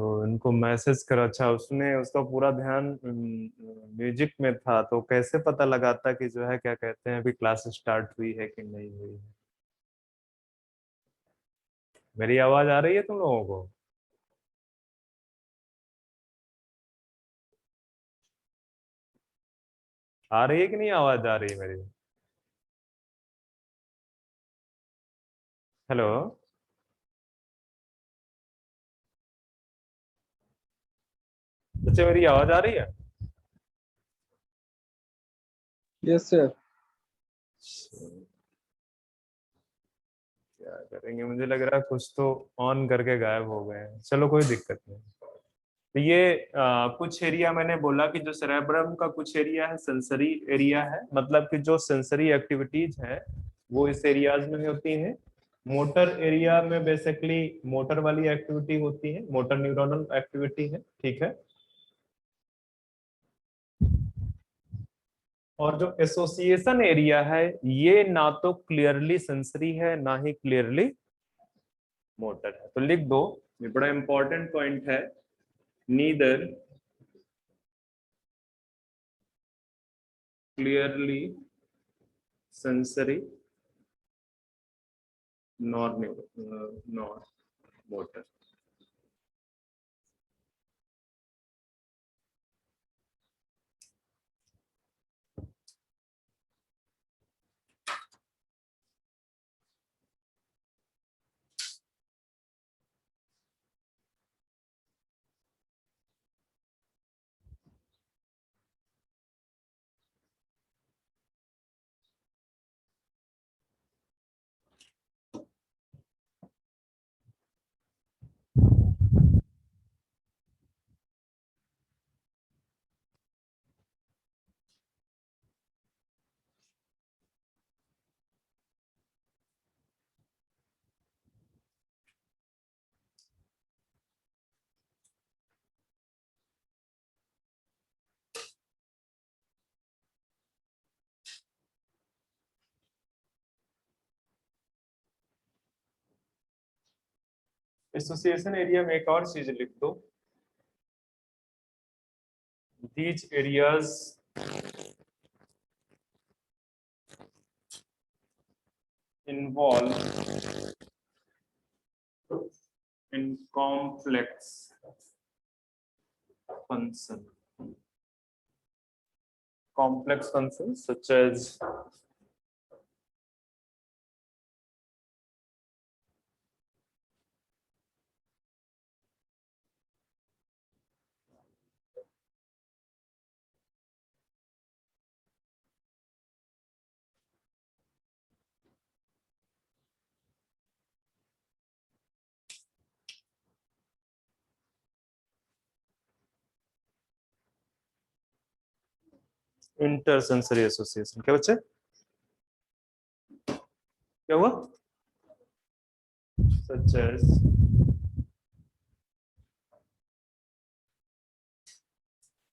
तो इनको मैसेज कर, अच्छा उसने उसका पूरा ध्यान म्यूजिक में था, तो कैसे पता लगाता कि जो है क्या कहते हैं अभी क्लास स्टार्ट हुई है कि नहीं हुई है। मेरी आवाज आ रही है तुम लोगों को? आ रही है कि नहीं, आवाज आ रही है मेरी? हेलो। बच्चे मेरी आवाज आ रही है? Yes sir. क्या करेंगे, मुझे लग रहा है कुछ तो ऑन करके गायब हो गए हैं। चलो कोई दिक्कत नहीं। तो ये कुछ एरिया मैंने बोला कि जो सेरेब्रम का कुछ एरिया है सेंसरी एरिया है, मतलब कि जो सेंसरी एक्टिविटीज है वो इस एरियाज में होती हैं। मोटर एरिया में बेसिकली मोटर वाली एक्टिविटी होती है, मोटर न्यूरोनल एक्टिविटी है, ठीक है। और जो एसोसिएशन एरिया है ये ना तो क्लियरली सेंसरी है ना ही क्लियरली मोटर है। तो लिख दो, ये बड़ा इंपॉर्टेंट पॉइंट है। Neither clearly sensory nor nor motor. Association area में एक और चीज लिख दो, these areas involve in complex functions such as intersensory association. क्या बच्चे, क्या हुआ? Such as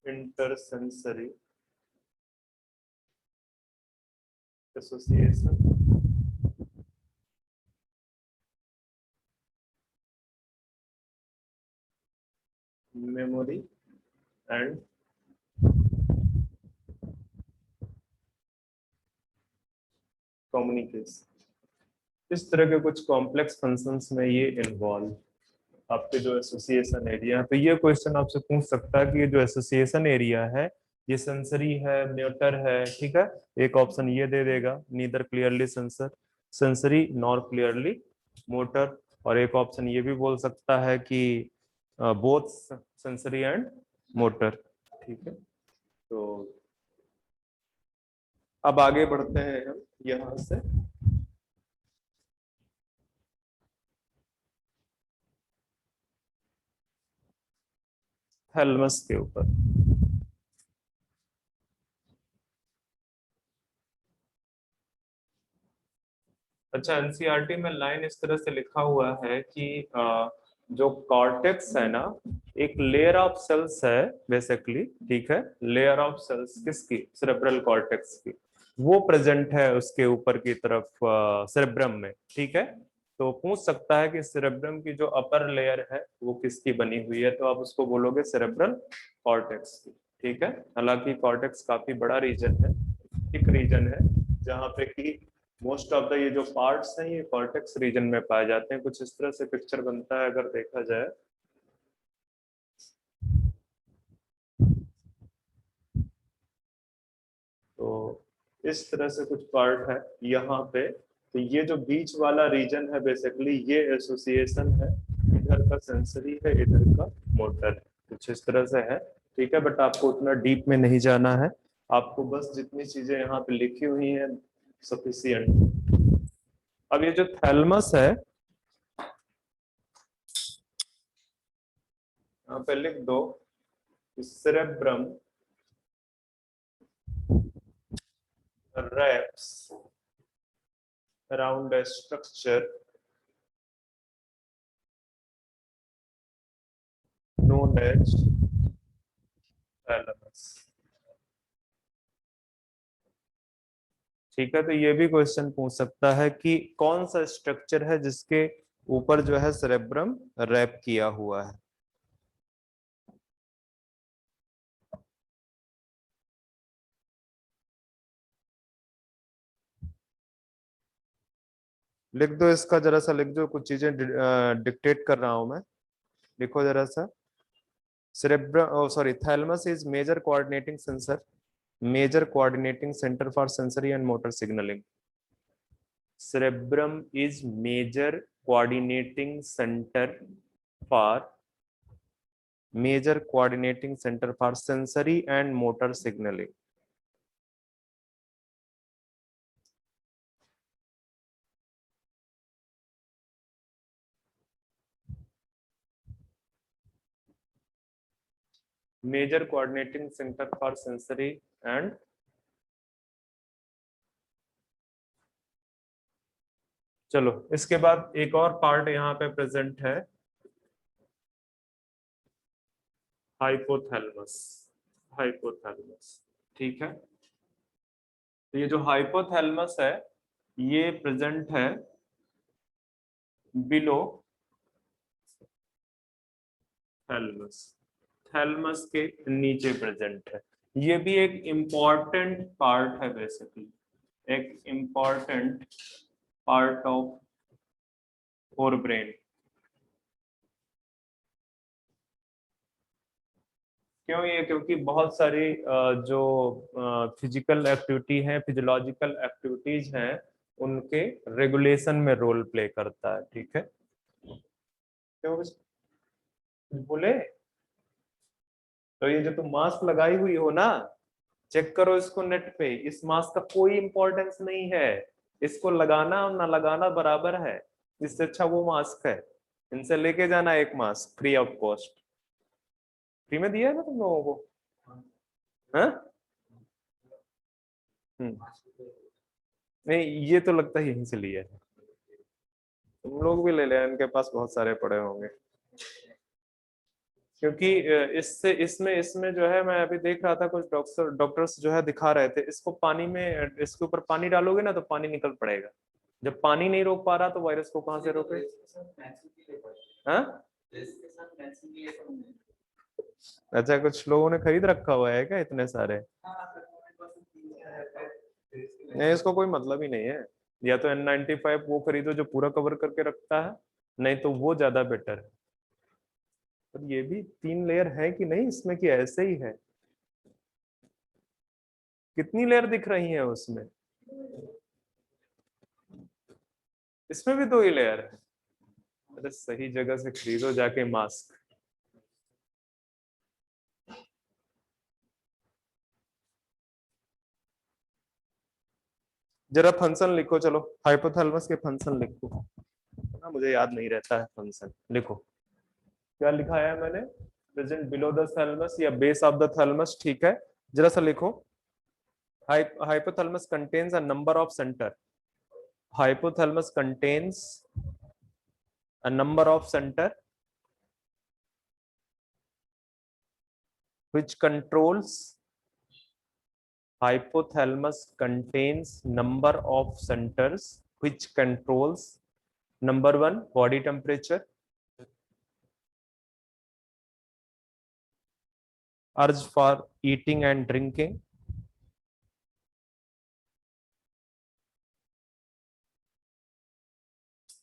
intersensory association memory and communication, इस तरह के कुछ कॉम्प्लेक्स फंक्शंस में ये इन्वॉल्व आपके जो एसोसिएशन एरिया है। तो ये क्वेश्चन आपसे पूछ सकता है कि ये जो एसोसिएशन एरिया है ये सेंसरी है मोटर है, ठीक है। एक ऑप्शन ये दे देगा, neither clearly sensory nor clearly motor. और एक ऑप्शन ये भी बोल सकता है कि बोथ सेंसरी एंड मोटर, ठीक है। तो अब आगे बढ़ते हैं हम यहां से। थैलमस के ऊपर। अच्छा, एनसीईआरटी में लाइन इस तरह से लिखा हुआ है कि जो कॉर्टेक्स है ना, एक लेयर ऑफ सेल्स है बेसिकली, ठीक है। लेयर ऑफ सेल्स किसकी? सेरेब्रल कॉर्टेक्स की। वो प्रेजेंट है उसके ऊपर की तरफ सेरेब्रम में, ठीक है। तो पूछ सकता है कि सेरेब्रम की जो अपर लेयर है वो किसकी बनी हुई है, तो आप उसको बोलोगे सेरेब्रल कॉर्टेक्स की। ठीक है, हालांकि कॉर्टेक्स काफी बड़ा रीजन है, एक रीजन है जहाँ पे कि मोस्ट ऑफ द ये जो पार्ट्स हैं ये कॉर्टेक्स रीजन में पाए जाते हैं। कुछ इस तरह से पिक्चर बनता है अगर देखा जाए। तो इस तरह से कुछ पार्ट है यहाँ पे। तो ये जो बीच वाला रीजन है बेसिकली ये एसोसिएशन है, इधर का सेंसरी है, इधर का मोटर है, कुछ इस तरह से है। ठीक है, बट आपको उतना डीप में नहीं जाना है, आपको बस जितनी चीजें यहाँ पे लिखी हुई हैं सफिशिएंट। अब ये जो थैलमस है यहाँ पे लिख दो, cerebrum wraps around a structure known as thalamus। ठीक है, तो ये भी क्वेश्चन पूछ सकता है कि कौन सा स्ट्रक्चर है जिसके ऊपर जो है सेरेब्रम रैप किया हुआ है। लिख दो इसका, जरा सा लिख दो, कुछ चीजें डिक्टेट कर रहा हूं मैं, लिखो जरा सा। cerebrum, sorry, thalamus is major coordinating sensor, major coordinating center for sensory and motor signaling। cerebrum is major coordinating center for major coordinating center for sensory and motor signaling। Major coordinating centre for sensory and, चलो इसके बाद एक और part यहाँ पे present है, hypothalamus. Hypothalamus, ठीक है, तो ये जो हाइपोथैलेमस है ये प्रेजेंट है बिलो थैलेमस, थैलेमस के नीचे प्रेजेंट है। ये भी एक इम्पॉर्टेंट पार्ट है बेसिकली, एक important part of fore brain. क्यों ये, क्योंकि बहुत सारी जो फिजिकल एक्टिविटी है, फिजियोलॉजिकल एक्टिविटीज हैं, उनके रेगुलेशन में रोल प्ले करता है। ठीक है, क्यों कुछ बोले? तो ये जो तुम मास्क लगाई हुई हो ना, चेक करो इसको नेट पे, इस मास्क का कोई इंपॉर्टेंस नहीं है, इसको लगाना और ना लगाना बराबर है, इससे अच्छा वो मास्क है। इनसे लेके जाना एक mask free of cost, free में दिया है ना तुम लोगों को, हाँ? नहीं, ये तो लगता है यहीं से लिया है, तुम लोग भी ले ले, इनके पास बहुत सारे पड़े होंगे। क्योंकि इससे इसमें इसमें जो है, मैं अभी देख रहा था कुछ डॉक्टर्स जो है दिखा रहे थे, इसको पानी में, इसके ऊपर पानी डालोगे ना तो पानी निकल पड़ेगा। जब पानी नहीं रोक पा रहा तो वायरस को कहां से रोके? हाँ, अच्छा, कुछ लोगों ने खरीद रखा हुआ है क्या इतने सारे? नहीं, इसको कोई मतलब ही नहीं है, या तो N95 वो खरीदो जो पूरा कवर करके रखता है, नहीं तो वो ज्यादा बेटर है। पर ये भी 3 लेयर है कि नहीं इसमें, कि ऐसे ही है? कितनी लेयर दिख रही है उसमें? इसमें भी 2 ही लेयर है। अरे सही जगह से खरीदो जाके मास्क। जरा फंक्शन लिखो, चलो हाइपोथैलेमस के फंक्शन लिखो ना, मुझे याद नहीं रहता है फंक्शन, लिखो। क्या लिखा है मैंने? प्रेजेंट बिलो द थैलेमस या बेस ऑफ द थैलेमस, ठीक है, जरा सा लिखो। hypothalamus contains a number of center, hypothalamus contains a number of center which controls, hypothalamus contains number of centers which controls number 1 body temperature, urge for eating and drinking,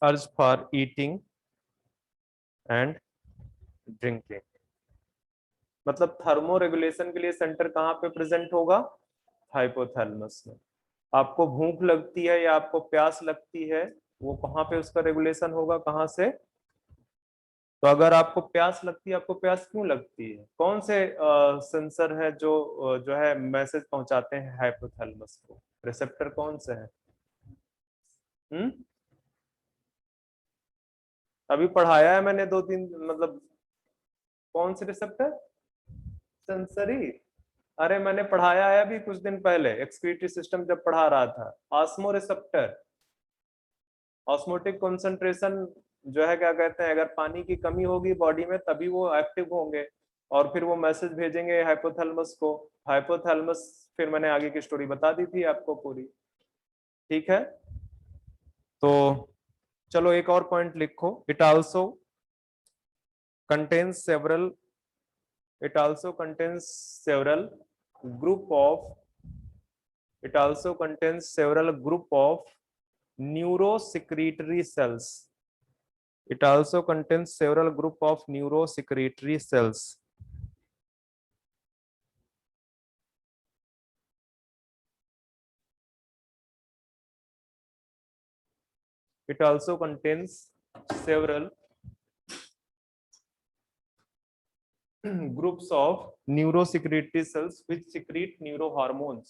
urge for eating and drinking। मतलब thermo regulation के लिए centre कहाँ पे present होगा? Hypothalamus में। आपको भूख लगती है या आपको प्यास लगती है, वो कहाँ पे उसका रेगुलेशन होगा, कहाँ से? तो अगर आपको प्यास लगती है, आपको प्यास क्यों लगती है? कौन से सेंसर है जो है मैसेज पहुंचाते हैं हाइपोथैलेमस को? रिसेप्टर कौन से है? अभी पढ़ाया है मैंने 2-3, मतलब कौन से रिसेप्टर? सेंसरी। अरे मैंने पढ़ाया है अभी कुछ दिन पहले, एक्सक्रीटरी सिस्टम जब पढ़ा रहा था। ऑस्मो रिसेप्टर, ऑस्मोटिक कंसंट्रेशन जो है, क्या कहते हैं, अगर पानी की कमी होगी बॉडी में तभी वो एक्टिव होंगे और फिर वो मैसेज भेजेंगे हाइपोथैलेमस को। हाइपोथैलेमस, फिर मैंने आगे की स्टोरी बता दी थी आपको पूरी। ठीक है, तो चलो एक और पॉइंट लिखो। It also contains several, it also contains several group of it also contains several group of neurosecretory cells. It also contains several group of neurosecretory cells. It also contains several groups of neurosecretory cells which secrete neurohormones,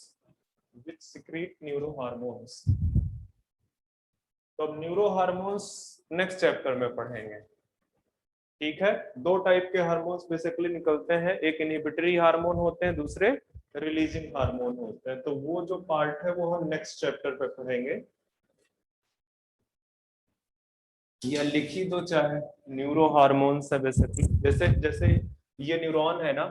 which secrete neurohormones। तो अब neuro hormones next chapter में पढ़ेंगे। ठीक है, दो type के hormones basically निकलते हैं, एक इनहिबिटरी हार्मोन होते हैं, दूसरे रिलीजिंग हार्मोन होते हैं। तो वो जो पार्ट है वो हम नेक्स्ट चैप्टर पे पढ़ेंगे। या लिखी दो चाहे, न्यूरो हार्मोन्स है बेसिकली। जैसे जैसे ये न्यूरॉन है ना,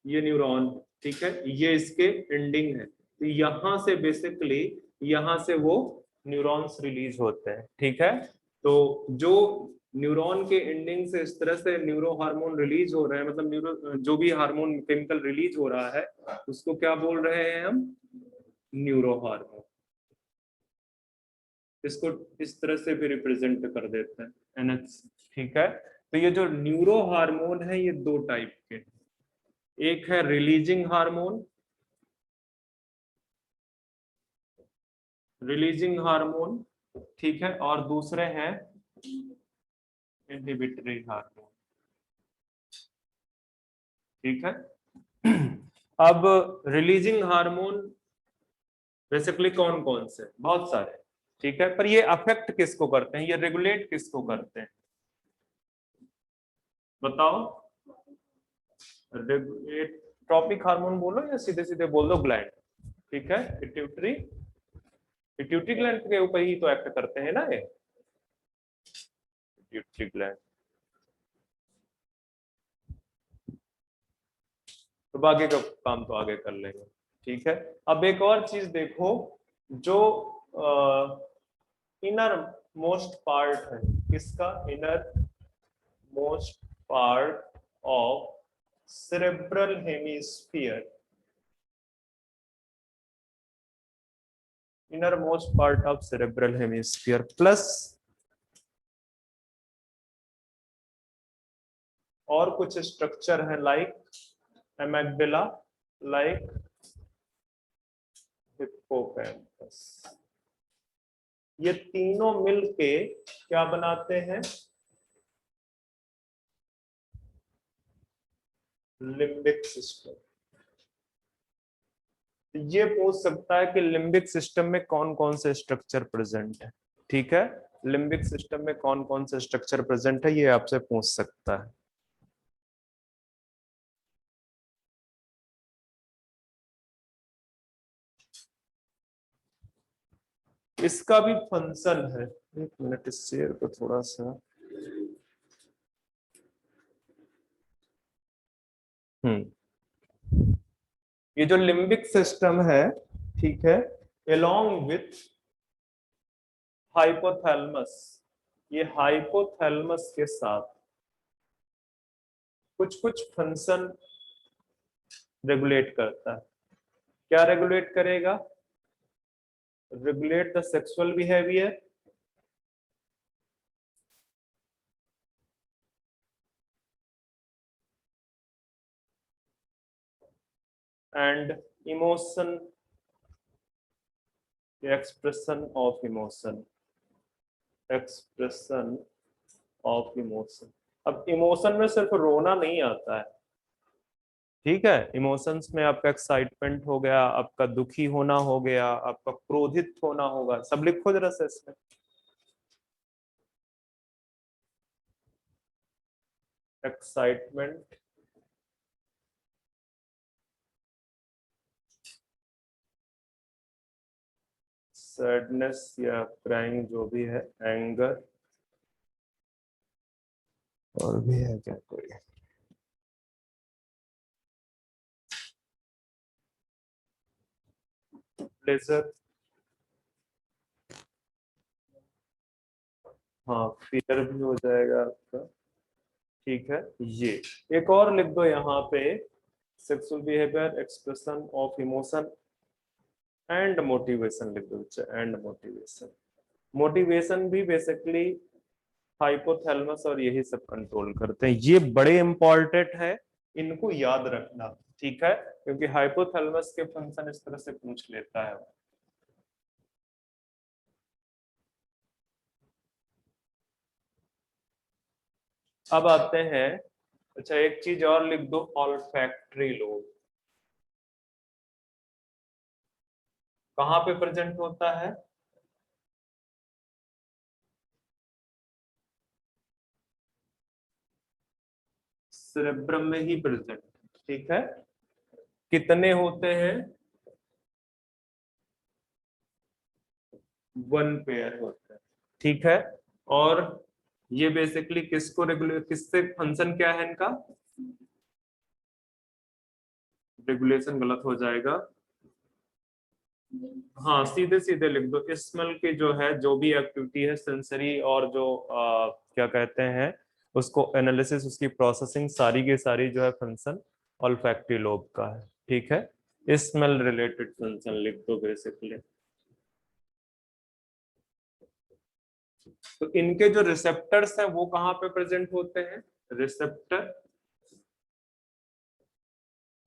ये न्यूरॉन, ठीक है, ये इसके एंडिंग है, तो यहां से बेसिकली यहां से वो न्यूरॉन्स रिलीज होते हैं। ठीक है, तो जो न्यूरॉन के एंडिंग से इस तरह से न्यूरो हार्मोन रिलीज हो रहे हैं, मतलब न्यूरो जो भी हार्मोन केमिकल रिलीज हो रहा है उसको क्या बोल रहे हैं हम? Neuro hormone. इसको इस तरह से भी रिप्रेजेंट कर देते हैं, एनएच। ठीक है, तो ये जो न्यूरो हार्मोन है ये दो टाइप के, एक है रिलीजिंग हार्मोन, रिलीजिंग हार्मोन, ठीक है, और दूसरे हैं इनहिबिटरी हार्मोन। ठीक है, अब रिलीजिंग हार्मोन बेसिकली कौन कौन से? बहुत सारे। ठीक है, पर ये अफेक्ट किसको करते हैं, ये रेगुलेट किसको करते हैं? बताओ। ट्रॉपिक हार्मोन बोलो या सीधे सीधे बोल दो ग्लैंड। ठीक है, पिट्यूटरी, पिट्यूटरी ग्लैंड के ऊपर ही तो एक्ट करते हैं ना ये, पिट्यूटरी ग्लैंड। तो बाकी का काम तो आगे कर लेंगे। ठीक है, अब एक और चीज देखो, जो इनर मोस्ट पार्ट है, किसका? Inner most part of cerebral hemisphere, inner most part of cerebral hemisphere plus और कुछ स्ट्रक्चर है लाइक एमेग्डाला, लाइक हिप्पोकैम्पस। ये तीनों मिलके क्या बनाते हैं? Limbic system. ये पूछ सकता है कि लिम्बिक सिस्टम में कौन कौन से स्ट्रक्चर प्रेजेंट है। ठीक है, लिम्बिक सिस्टम में कौन कौन से स्ट्रक्चर प्रेजेंट है ये आपसे पूछ सकता है। इसका भी फंक्शन है, एक मिनट इस शेयर को थोड़ा सा, ये जो लिम्बिक सिस्टम है, ठीक है, along with hypothalamus, ये हाइपोथैलेमस के साथ कुछ कुछ फंक्शन रेगुलेट करता है। क्या रेगुलेट करेगा? Regulate the sexual behaviour, and emotion, expression of emotion, expression of emotion. अब इमोशन में सिर्फ रोना नहीं आता है, ठीक है। इमोशंस में आपका एक्साइटमेंट हो गया, आपका दुखी होना हो गया, आपका क्रोधित होना होगा, सब लिखो जरा से इसमें। एक्साइटमेंट, सैडनेस या क्राइंग जो भी है, एंगर, और भी है क्या कोई? प्लेजर, हाँ फियर भी हो जाएगा आपका, ठीक है। ये एक और लिख दो यहाँ पे, sexual behaviour, expression of emotion and motivation लिख दो बच्चा, एंड मोटिवेशन। मोटिवेशन भी बेसिकली हाइपोथैलेमस और यही सब कंट्रोल करते हैं। ये बड़े इंपॉर्टेंट है, इनको याद रखना, ठीक है, क्योंकि हाइपोथैलेमस के फंक्शन इस तरह से पूछ लेता है। अब आते हैं, अच्छा एक चीज और लिख दो, ऑल्फैक्टरी लोब। कहाँ पे प्रेजेंट होता है? सेरेब्रम में ही प्रेजेंट, ठीक है। कितने होते हैं? 1 पेयर होता है, ठीक है। और ये बेसिकली किसको रेगुलेट, किससे फंक्शन क्या है इनका? रेगुलेशन गलत हो जाएगा, हाँ सीधे सीधे लिख दो। स्मेल की जो है, जो भी एक्टिविटी है सेंसरी, और जो क्या कहते हैं उसको, एनालिसिस, उसकी प्रोसेसिंग, सारी की सारी जो है फंक्शन ऑल्फैक्टरी लोब का है, ठीक है। स्मेल रिलेटेड फंक्शन लिख दो बेसिकली। तो इनके जो रिसेप्टर्स हैं वो कहाँ पे प्रेजेंट होते हैं? रिसेप्टर,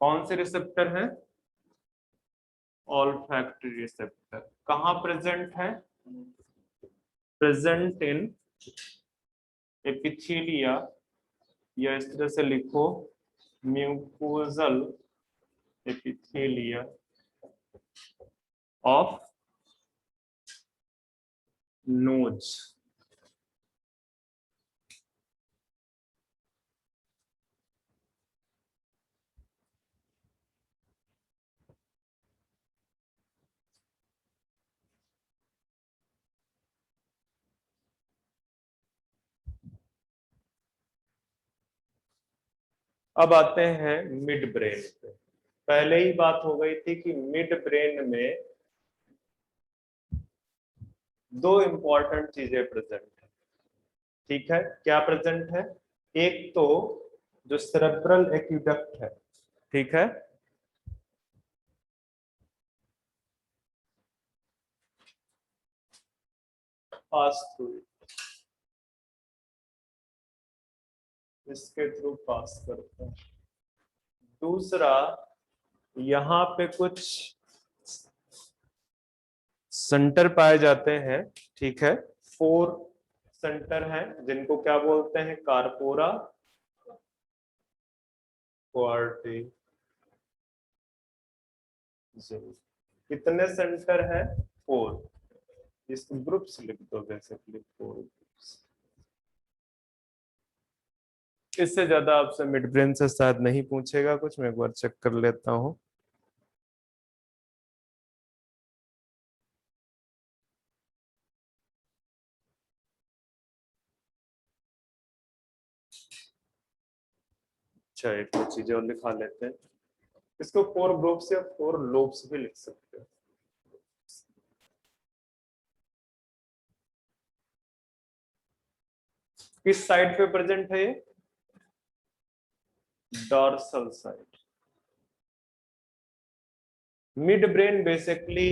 कौन से रिसेप्टर हैं? Olfactory receptor. कहाँ प्रेजेंट है? प्रेजेंट इन एपिथेलिया, या इस तरह से लिखो, म्यूकोजल एपिथेलिया ऑफ नोज। अब आते हैं मिड ब्रेन पे। पहले ही बात हो गई थी कि मिड ब्रेन में दो इंपॉर्टेंट चीजें प्रेजेंट है, ठीक है। क्या प्रेजेंट है? एक तो जो सेरेब्रल एक्विडक्ट है, ठीक है, पास थ्रू, इसके थ्रू पास करता है। दूसरा, यहाँ पे कुछ सेंटर पाए जाते हैं, ठीक है, 4 सेंटर हैं, जिनको क्या बोलते हैं? Corpora Corti. कितने सेंटर है? 4। इस ग्रुप्स लिख दो बेसिकली, 4 ग्रुप्स। इससे ज्यादा आपसे मिड ब्रेन से शायद नहीं पूछेगा कुछ, मैं एक बार चेक कर लेता हूँ। अच्छा एक दो चीजें और लिखा लेते हैं, इसको 4 ग्रुप्स या 4 लोब्स भी लिख सकते हैं। किस साइड पे प्रेजेंट है ये? Dorsal side. Mid brain basically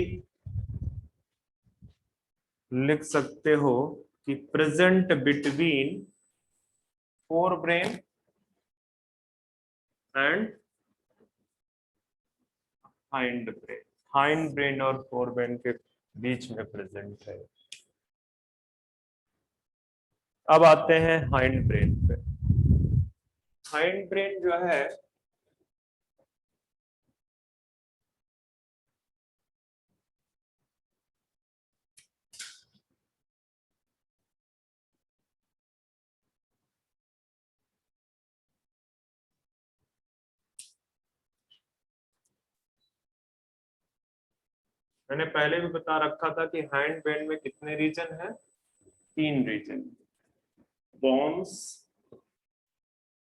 लिख सकते हो कि present between fore brain and hind brain. Hind brain और फोर ब्रेन के बीच में प्रेजेंट है। अब आते हैं हाइंड ब्रेन पे। हाइंड ब्रेन जो है मैंने पहले भी बता रखा था कि हाइंड ब्रेन में कितने रीजन है? तीन region. Pons,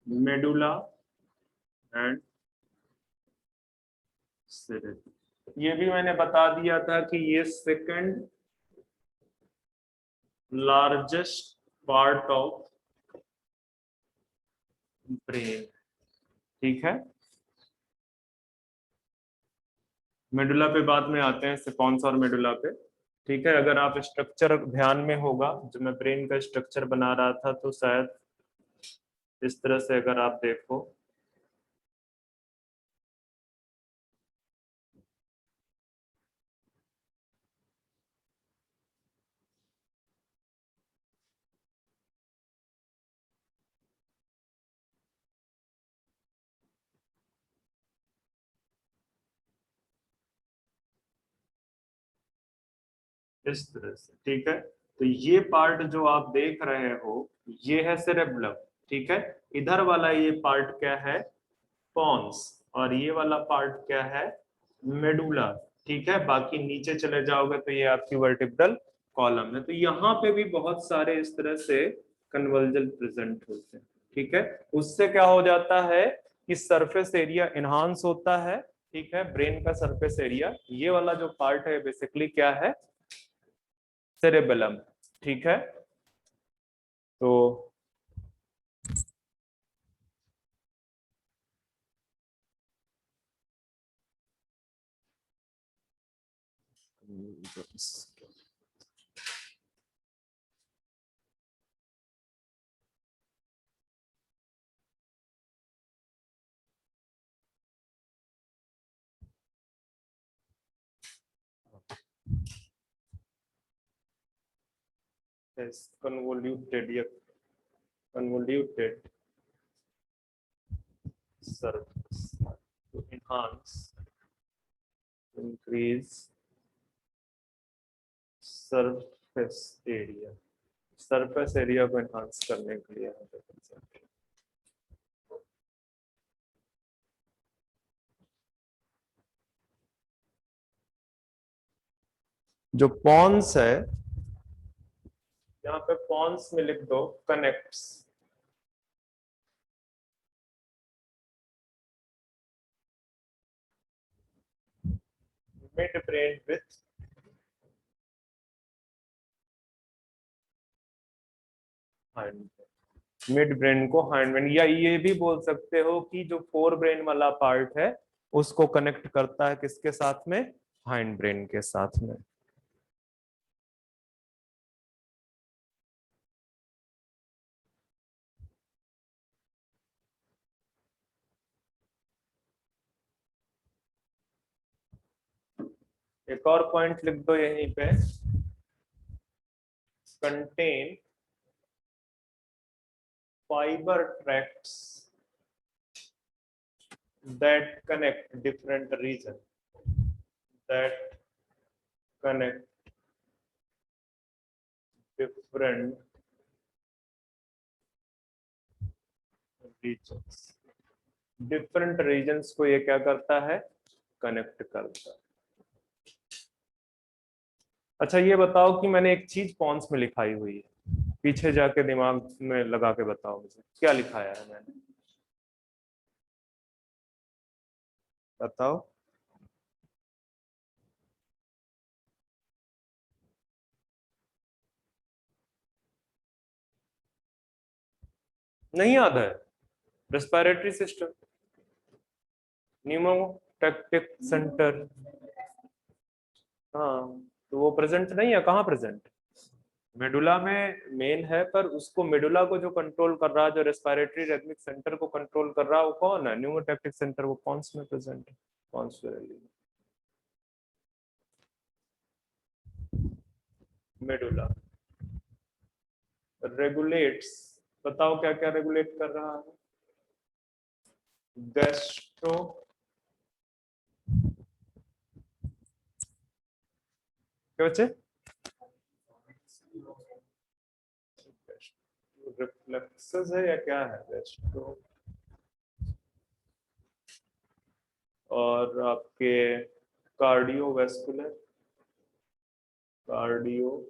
medulla and cerebrum. ये भी मैंने बता दिया था कि ये second largest part of brain. ठीक है, मेडुला पे बाद में आते हैं, पॉन्स और मेडुला पे। ठीक है, अगर आप स्ट्रक्चर ध्यान में होगा जो मैं ब्रेन का स्ट्रक्चर बना रहा था, तो शायद इस तरह से अगर आप देखो, इस तरह से। ठीक है, तो ये पार्ट जो आप देख रहे हो ये है सेरेब्रम। ठीक है, इधर वाला ये पार्ट क्या है? पॉन्स। और ये वाला पार्ट क्या है? मेडुला। ठीक है, बाकी नीचे चले जाओगे तो ये आपकी वर्टिब्रल कॉलम है। तो यहाँ पे भी बहुत सारे इस तरह से कन्वर्जन प्रेजेंट होते हैं। ठीक है, उससे क्या हो जाता है कि सरफेस एरिया इनहांस होता है। ठीक है, ब्रेन का सरफेस एरिया, ये वाला जो पार्ट है बेसिकली क्या है? सेरेबेलम। ठीक है, तो convoluted surface to enhance, increase surface area। Surface area को एनहांस करने के लिए जो पॉन्स है, यहाँ पे पॉन्स में लिख दो connects mid brain with hind. Mid brain को हाइंड ब्रेन, या ये भी बोल सकते हो कि जो फोर ब्रेन वाला पार्ट है उसको कनेक्ट करता है किसके साथ में? हाइंड ब्रेन के साथ में। एक और पॉइंट लिख दो यहीं पे, contain fibre tracts that connect different region, that connect different regions। Different regions को ये क्या करता है? कनेक्ट करता है। अच्छा ये बताओ कि मैंने एक चीज पॉन्स में लिखाई हुई है, पीछे जाके दिमाग में लगा के बताओ मुझे क्या लिखाया है मैंने, बताओ। नहीं याद है? Respiratory system, pneumotaxic centre. हाँ, तो वो प्रेजेंट नहीं है, कहाँ प्रेजेंट? मेडुला में मेन है, पर उसको मेडुला को जो कंट्रोल कर रहा है, जो रेस्पिरेटरी रिदमिक सेंटर को कंट्रोल कर रहा है, वो कौन है? न्यूमोटैक्टिक सेंटर। वो कौन में प्रेजेंट है? कौन से? मेडुला रेगुलेट्स, बताओ क्या क्या रेगुलेट कर रहा है? गैस्ट्रो, क्या बच्चे? रिफ्लेक्सेस है या क्या है? गैस्ट्रो, और आपके कार्डियोवैस्कुलर, कार्डियोवैस्कुलर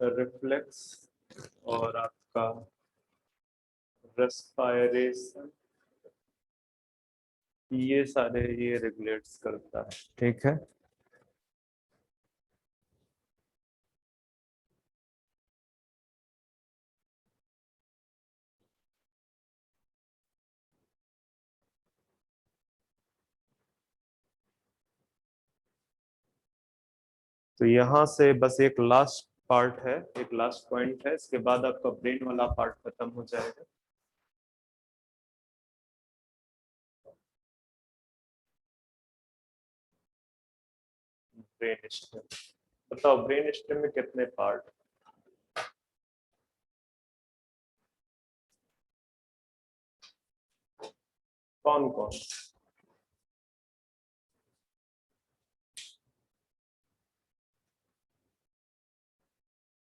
रिफ्लेक्स, और आपका रेस्पायरेशन, ये सारे ये रेगुलेट्स करता है। ठीक है, तो यहाँ से बस एक लास्ट पार्ट है, एक लास्ट पॉइंट है, इसके बाद आपका ब्रेन वाला पार्ट खत्म हो जाएगा। ब्रेन स्टेम, बताओ ब्रेन स्टेम में कितने पार्ट? कौन कौन?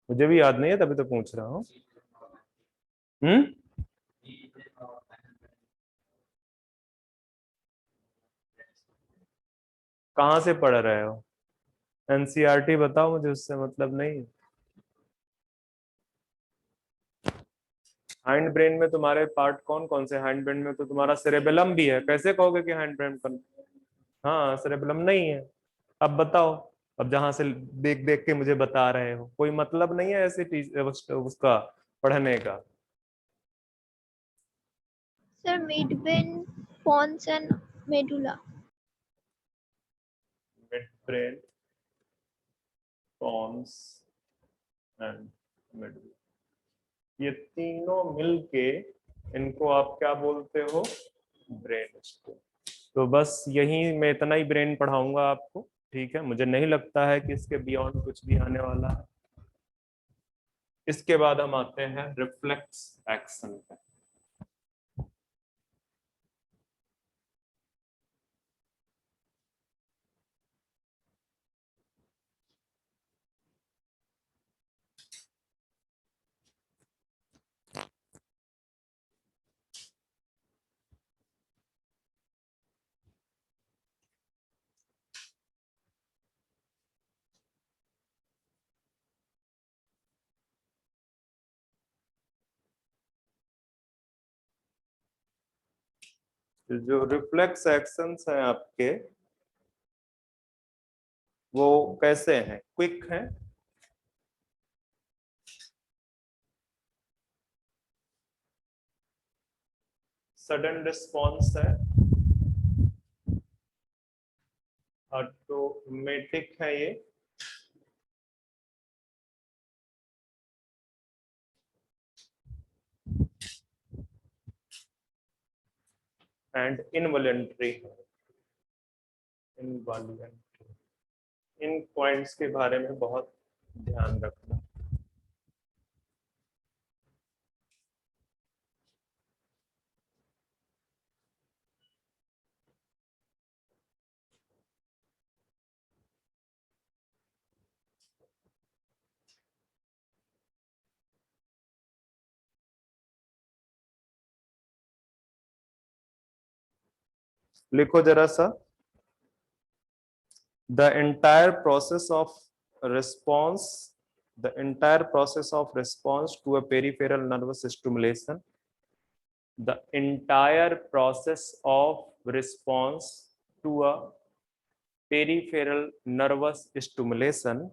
मुझे भी याद नहीं है, तभी तो पूछ रहा हूँ। हम्म, कहाँ से पढ़ रहे हो? एनसीईआरटी बताओ मुझे, उससे मतलब नहीं। हाइंड ब्रेन में तुम्हारे पार्ट कौन कौन से? हाइंड ब्रेन में तो तुम्हारा सेरेबेलम भी है, कैसे कहोगे कि हाइंड ब्रेन पर? हाँ, सेरेबेलम नहीं है। अब बताओ, अब जहां से देख देख के मुझे बता रहे हो, कोई मतलब नहीं है ऐसे उसका पढ़ने का। Sir, midbrain, pons and medulla. Midbrain, pons and mid, ये तीनों मिलके, इनको आप क्या बोलते हो? Brain stem. तो बस यही, मैं इतना ही ब्रेन पढ़ाऊंगा आपको। ठीक है, मुझे नहीं लगता है कि इसके बियॉन्ड कुछ भी आने वाला है। इसके बाद हम आते हैं रिफ्लेक्स एक्शन पे। जो रिफ्लेक्स एक्शंस हैं आपके, वो कैसे हैं? क्विक हैं, सडन रिस्पॉन्स है, ऑटोमेटिक है ये, एंड इनवॉलेंट्री है। इनवॉलेंट्री, इन पॉइंट्स के बारे में बहुत ध्यान रखना। लिखो जरा सा, the entire process of response the entire process of response to a peripheral nervous stimulation, the entire process of response to a peripheral nervous stimulation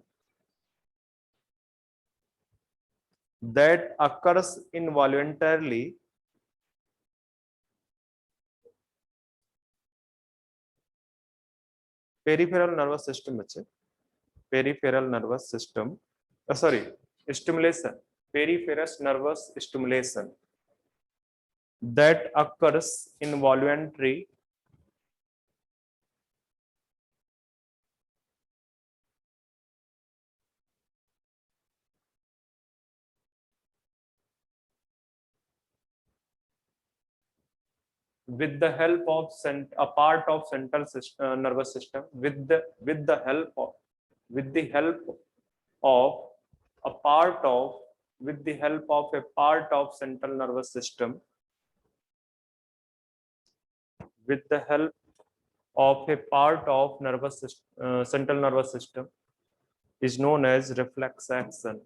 that occurs involuntarily peripheral nervous system बच्चे, peripheral nervous system, sorry, stimulation, peripheral nervous stimulation that occurs involuntary with the help of a part of central nervous system, with the help of a part of with the help of a part of central nervous system, with the help of a part of nervous system, central nervous system, is known as reflex action.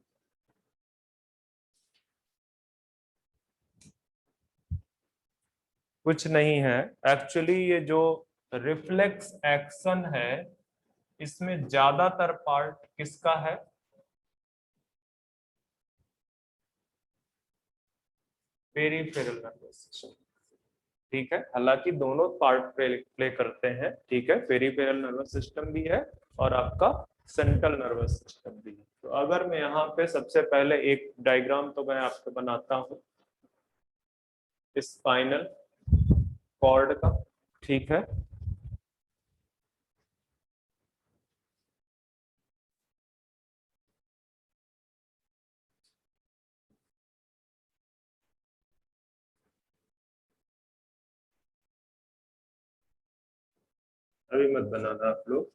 कुछ नहीं है actually, ये जो reflex action है इसमें ज्यादातर part किसका है? पेरिफेरल नर्वस सिस्टम, ठीक है। हालांकि दोनों पार्ट प्ले करते हैं, ठीक है, पेरिफेरल नर्वस सिस्टम भी है और आपका सेंट्रल नर्वस सिस्टम भी है। तो अगर मैं यहाँ पे सबसे पहले एक डायग्राम तो मैं आपको बनाता हूँ स्पाइनल कॉर्ड का, ठीक है। अभी मत बनाना आप लोग।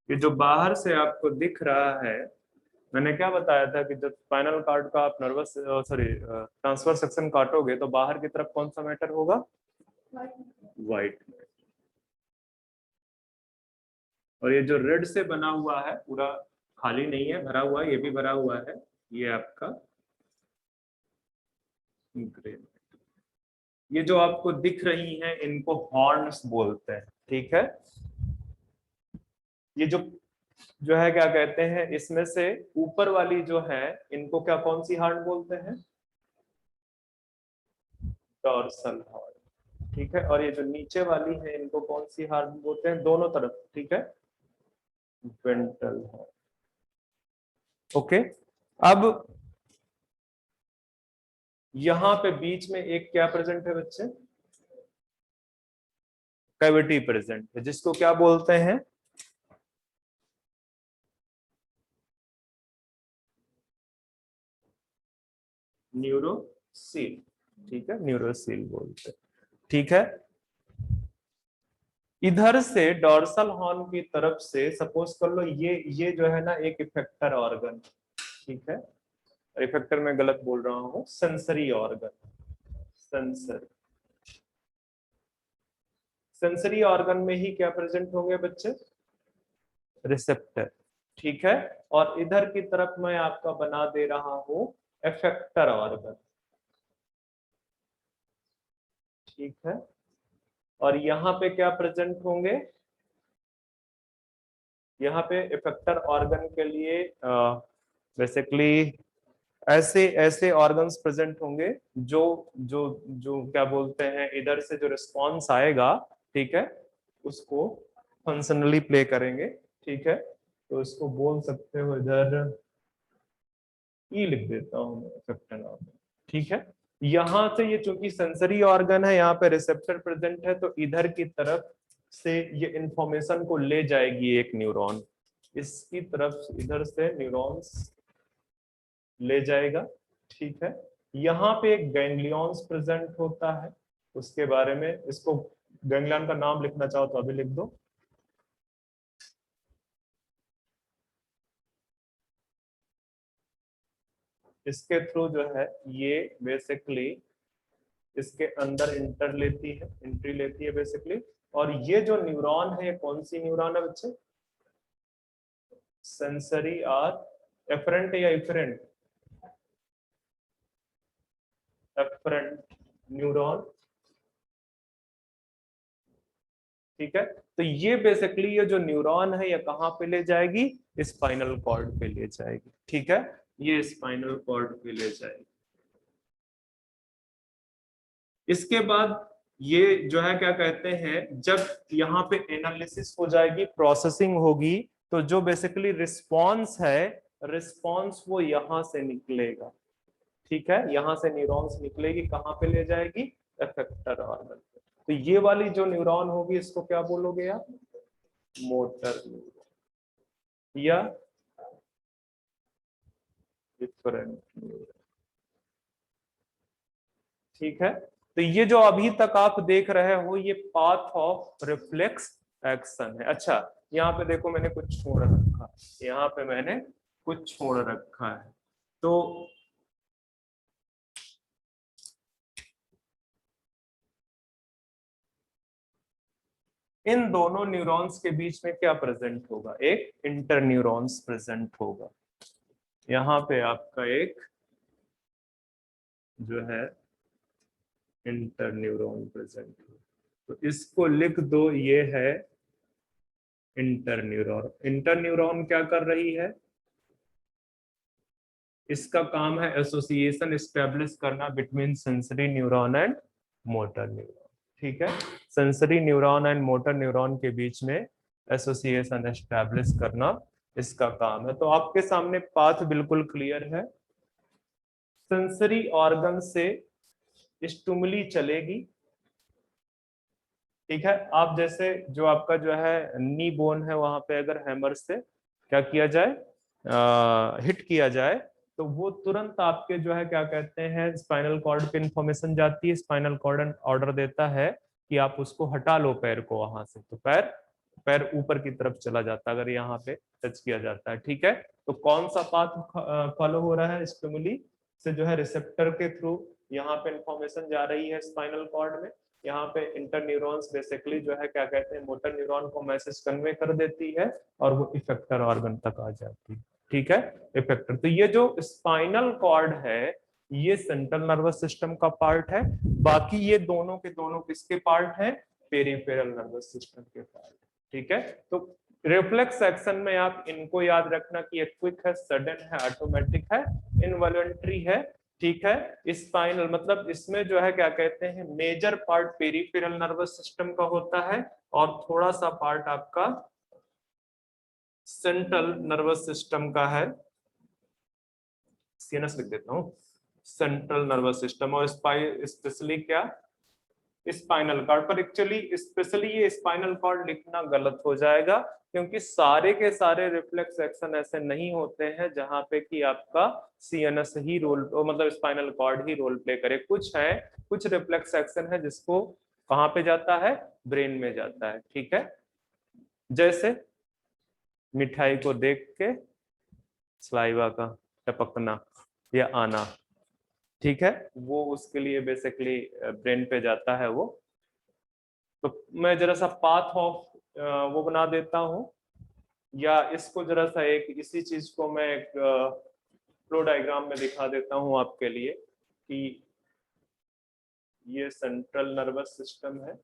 ये जो बाहर से आपको दिख रहा है, मैंने क्या बताया था कि जब स्पाइनल कॉर्ड का आप नर्वस सॉरी ट्रांसवर्स सेक्शन काटोगे तो बाहर की तरफ कौन सा मैटर होगा? व्हाइट। और ये जो रेड से बना हुआ है पूरा खाली नहीं है, भरा हुआ है, ये भी भरा हुआ है, ये आपका ग्रे। ये जो आपको दिख रही हैं इनको हॉर्न्स बोलते हैं, ठीक है। ये जो है क्या कहते हैं, इसमें से ऊपर वाली जो है इनको क्या कौन सी हॉर्न बोलते हैं? डॉर्सल हॉर्न, ठीक है। और ये जो नीचे वाली है इनको कौन सी हॉर्न बोलते हैं? दोनों तरफ, ठीक है, वेंट्रल हॉर्न। ओके, अब यहां पे बीच में एक क्या प्रेजेंट है बच्चे? कैविटी प्रेजेंट है, जिसको क्या बोलते हैं? न्यूरोसील, ठीक है, न्यूरोसील बोलते हैं, ठीक है। इधर से डॉर्सल हॉर्न की तरफ से सपोज कर लो ये जो है ना एक इफेक्टर ऑर्गन, ठीक है। इफेक्टर में गलत बोल रहा हूं, सेंसरी ऑर्गन, सेंसरी ऑर्गन में ही क्या प्रेजेंट होंगे बच्चे? रिसेप्टर, ठीक है। और इधर की तरफ मैं आपका बना दे रहा हूं इफेक्टर ऑर्गन, ठीक है। और यहाँ पे क्या प्रेजेंट होंगे? यहाँ पे इफेक्टर ऑर्गन के लिए बेसिकली ऐसे ऐसे ऑर्गन्स प्रेजेंट होंगे जो जो जो क्या बोलते हैं, इधर से जो रिस्पॉन्स आएगा, ठीक है, उसको फंक्शनली प्ले करेंगे, ठीक है। तो इसको बोल सकते हो इधर ई लिख देता हूं मैं, इफेक्टर ऑर्गन, ठीक है। यहां से ये चूंकि सेंसरी ऑर्गन है, यहाँ पे रिसेप्टर प्रेजेंट है, तो इधर की तरफ से ये इंफॉर्मेशन को ले जाएगी एक न्यूरॉन, इसकी तरफ इधर से न्यूरॉन्स ले जाएगा, ठीक है। यहाँ पे एक गैंग्लियंस प्रेजेंट होता है, उसके बारे में, इसको गैंग्लियन का नाम लिखना चाहो तो अभी लिख दो। इसके थ्रू जो है ये बेसिकली इसके अंदर एंट्री लेती है बेसिकली। और ये जो न्यूरॉन है, ये कौन सी न्यूरॉन है बच्चे? सेंसरी और एफरेंट या इफरेंट? एफरेंट न्यूरॉन, ठीक है। तो ये बेसिकली ये जो न्यूरॉन है ये कहाँ पे ले जाएगी? स्पाइनल कॉर्ड पे ले जाएगी, ठीक है। ये स्पाइनल कॉर्ड पे ले जाएगी। इसके बाद ये जो है क्या कहते हैं, जब यहाँ पे एनालिसिस हो जाएगी, प्रोसेसिंग होगी, तो जो बेसिकली रिस्पॉन्स है, रिस्पॉन्स वो यहां से निकलेगा, ठीक है। यहां से न्यूरॉन्स निकलेगी, कहाँ पे ले जाएगी? इफेक्टर ऑर्गन पे। तो ये वाली जो न्यूरॉन होगी इसको क्या बोलोगे आप? मोटर न्यूरॉन या डिफरेंट न्यूरॉन, ठीक है। तो ये जो अभी तक आप देख रहे हो ये पाथ ऑफ रिफ्लेक्स एक्शन है। अच्छा, यहाँ पे देखो मैंने कुछ छोड़ रखा है, यहाँ पे मैंने कुछ छोड़ रखा है। तो इन दोनों न्यूरॉन्स के बीच में क्या प्रेजेंट होगा? एक इंटर न्यूरॉन्स प्रेजेंट होगा। यहाँ पे आपका एक जो है इंटर न्यूरॉन प्रेजेंट होगा, तो इसको लिख दो, ये है इंटर न्यूरॉन। इंटर न्यूरॉन क्या कर रही है? इसका काम है एसोसिएशन एस्टेब्लिश करना between sensory neuron and motor neuron, ठीक है। Sensory neuron and motor neuron के बीच में एसोसिएशन एस्टेब्लिश करना इसका काम है। तो आपके सामने पाथ बिल्कुल क्लियर है। सेंसरी ऑर्गन से स्टिमुली चलेगी, ठीक है। आप जैसे जो आपका जो है नी बोन है, वहां पे अगर हैमर से क्या किया जाए, हिट किया जाए, तो वो तुरंत आपके जो है क्या कहते हैं स्पाइनल कॉर्ड पे इंफॉर्मेशन जाती है। स्पाइनल कॉर्ड ऑर्डर देता है कि आप उसको हटा लो पैर को वहां से, तो पैर पैर ऊपर की तरफ चला जाता है अगर यहाँ पे टच किया जाता है, ठीक है। तो कौन सा पाथ फॉलो हो रहा है? स्टिमुली से जो है रिसेप्टर के थ्रू यहाँ पे इंफॉर्मेशन जा रही है स्पाइनल कॉर्ड में। यहाँ पे इंटर न्यूरॉन्स बेसिकली जो है क्या कहते हैं मोटर न्यूरॉन को मैसेज कन्वे कर देती है और वो इफेक्टर ऑर्गन तक आ जाती है, ठीक है। इफेक्टर, तो ये जो स्पाइनल कॉर्ड है ये सेंट्रल नर्वस सिस्टम का पार्ट है। बाकी ये दोनों के दोनों किसके पार्ट है? पेरिफेरल नर्वस सिस्टम के पार्ट, ठीक है। तो रिफ्लेक्स एक्शन में आप इनको याद रखना कि ये क्विक है, सडन है, ऑटोमेटिक है, इनवॉलंटरी है, ठीक है। स्पाइनल मतलब इसमें जो है क्या कहते हैं major part peripheral nervous system का होता है और थोड़ा सा पार्ट आपका सेंट्रल नर्वस सिस्टम का है। सीएनएस लिख देता हूँ, सेंट्रल नर्वस सिस्टम। और स्पेशली क्या? Spinal cord. पर एक्चुअली स्पेशली ये स्पाइनल कॉर्ड लिखना गलत हो जाएगा, क्योंकि सारे के सारे रिफ्लेक्स एक्शन ऐसे नहीं होते हैं जहां पे कि आपका सीएनएस ही रोल मतलब स्पाइनल कॉर्ड ही रोल प्ले करे। कुछ है, कुछ रिफ्लेक्स एक्शन है जिसको कहाँ पे जाता है? ब्रेन में जाता है, ठीक है। जैसे मिठाई को देख के सलाइवा का टपकना या आना, ठीक है, वो उसके लिए बेसिकली ब्रेन पे जाता है वो। तो मैं जरा सा पाथ ऑफ वो बना देता हूँ, या इसको जरा सा एक इसी चीज को मैं एक फ्लो डायग्राम में दिखा देता हूँ आपके लिए कि ये सेंट्रल नर्वस सिस्टम है,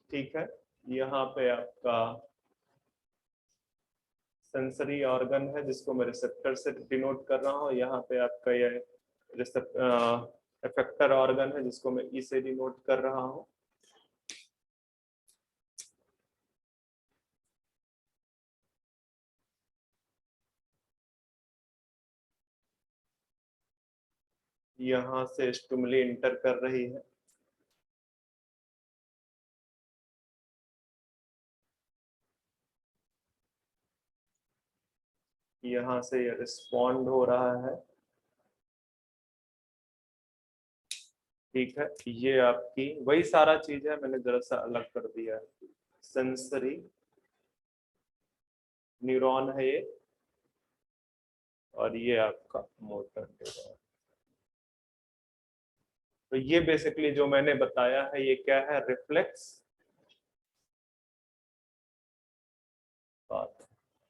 ठीक है। यहाँ पे आपका सेंसरी ऑर्गन है जिसको मैं रिसेप्टर से डिनोट कर रहा हूँ। यहाँ पे आपका ये इफेक्टर ऑर्गन है जिसको मैं ई से डिनोट कर रहा हूँ। यहाँ से स्टिमुली इंटर कर रही है, यहाँ से ये रिस्पॉन्ड हो रहा है, ठीक है, ये आपकी वही सारा चीज है, मैंने जरा सा अलग कर दिया है। सेंसरी न्यूरॉन है ये, और ये आपका मोटर न्यूरॉन। तो ये बेसिकली जो मैंने बताया है ये क्या है, रिफ्लेक्स पाथ।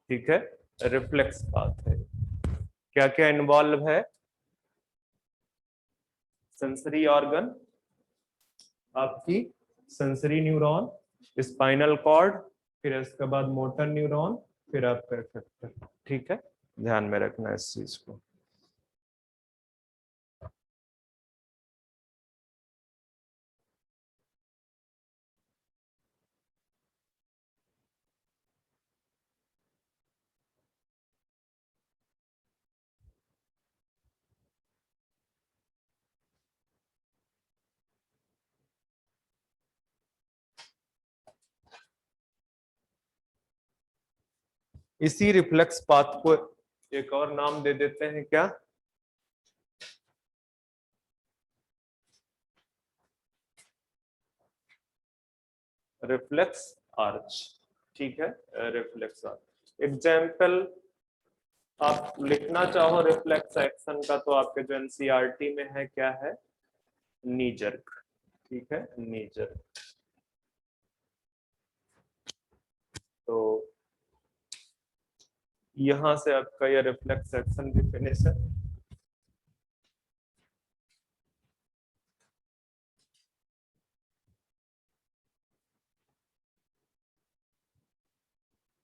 ठीक है, रिफ्लेक्स पाथ है। क्या क्या इन्वॉल्व है, सेंसरी ऑर्गन, आपकी सेंसरी न्यूरॉन, स्पाइनल कॉर्ड, फिर इसके बाद मोटर न्यूरॉन, फिर आपका इफेक्टर। ठीक है, ध्यान में रखना इस चीज को। इसी रिफ्लेक्स पाथ को एक और नाम दे देते हैं, क्या, रिफ्लेक्स आर्च। ठीक है, रिफ्लेक्स आर्च। एग्जाम्पल आप लिखना चाहो रिफ्लेक्स एक्शन का, तो आपके जो एनसीईआरटी में है क्या है, नी जर्क। ठीक है, नी जर्क। तो यहां से आपका ये रिफ्लेक्स एक्शन भी फिनिश है।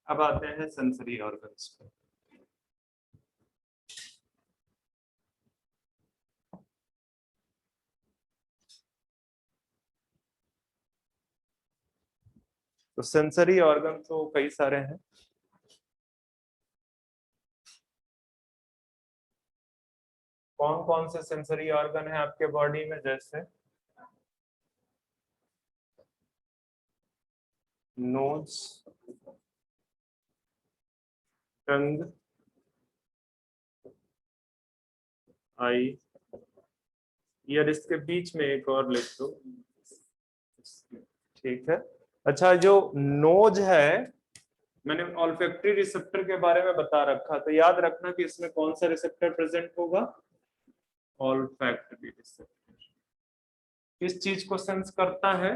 अब आते हैं सेंसरी ऑर्गन्स पे। तो सेंसरी ऑर्गन तो कई सारे हैं। कौन कौन से सेंसरी ऑर्गन है आपके बॉडी में, जैसे नोज, टंग, आई, ईयर, इसके बीच में एक और लिख दो। ठीक है, अच्छा जो नोज है, मैंने ऑल्फैक्टरी रिसेप्टर के बारे में बता रखा, तो याद रखना कि इसमें कौन सा रिसेप्टर प्रेजेंट होगा, ऑल्फैक्टरी रिसेप्टर। किस चीज को सेंस करता है,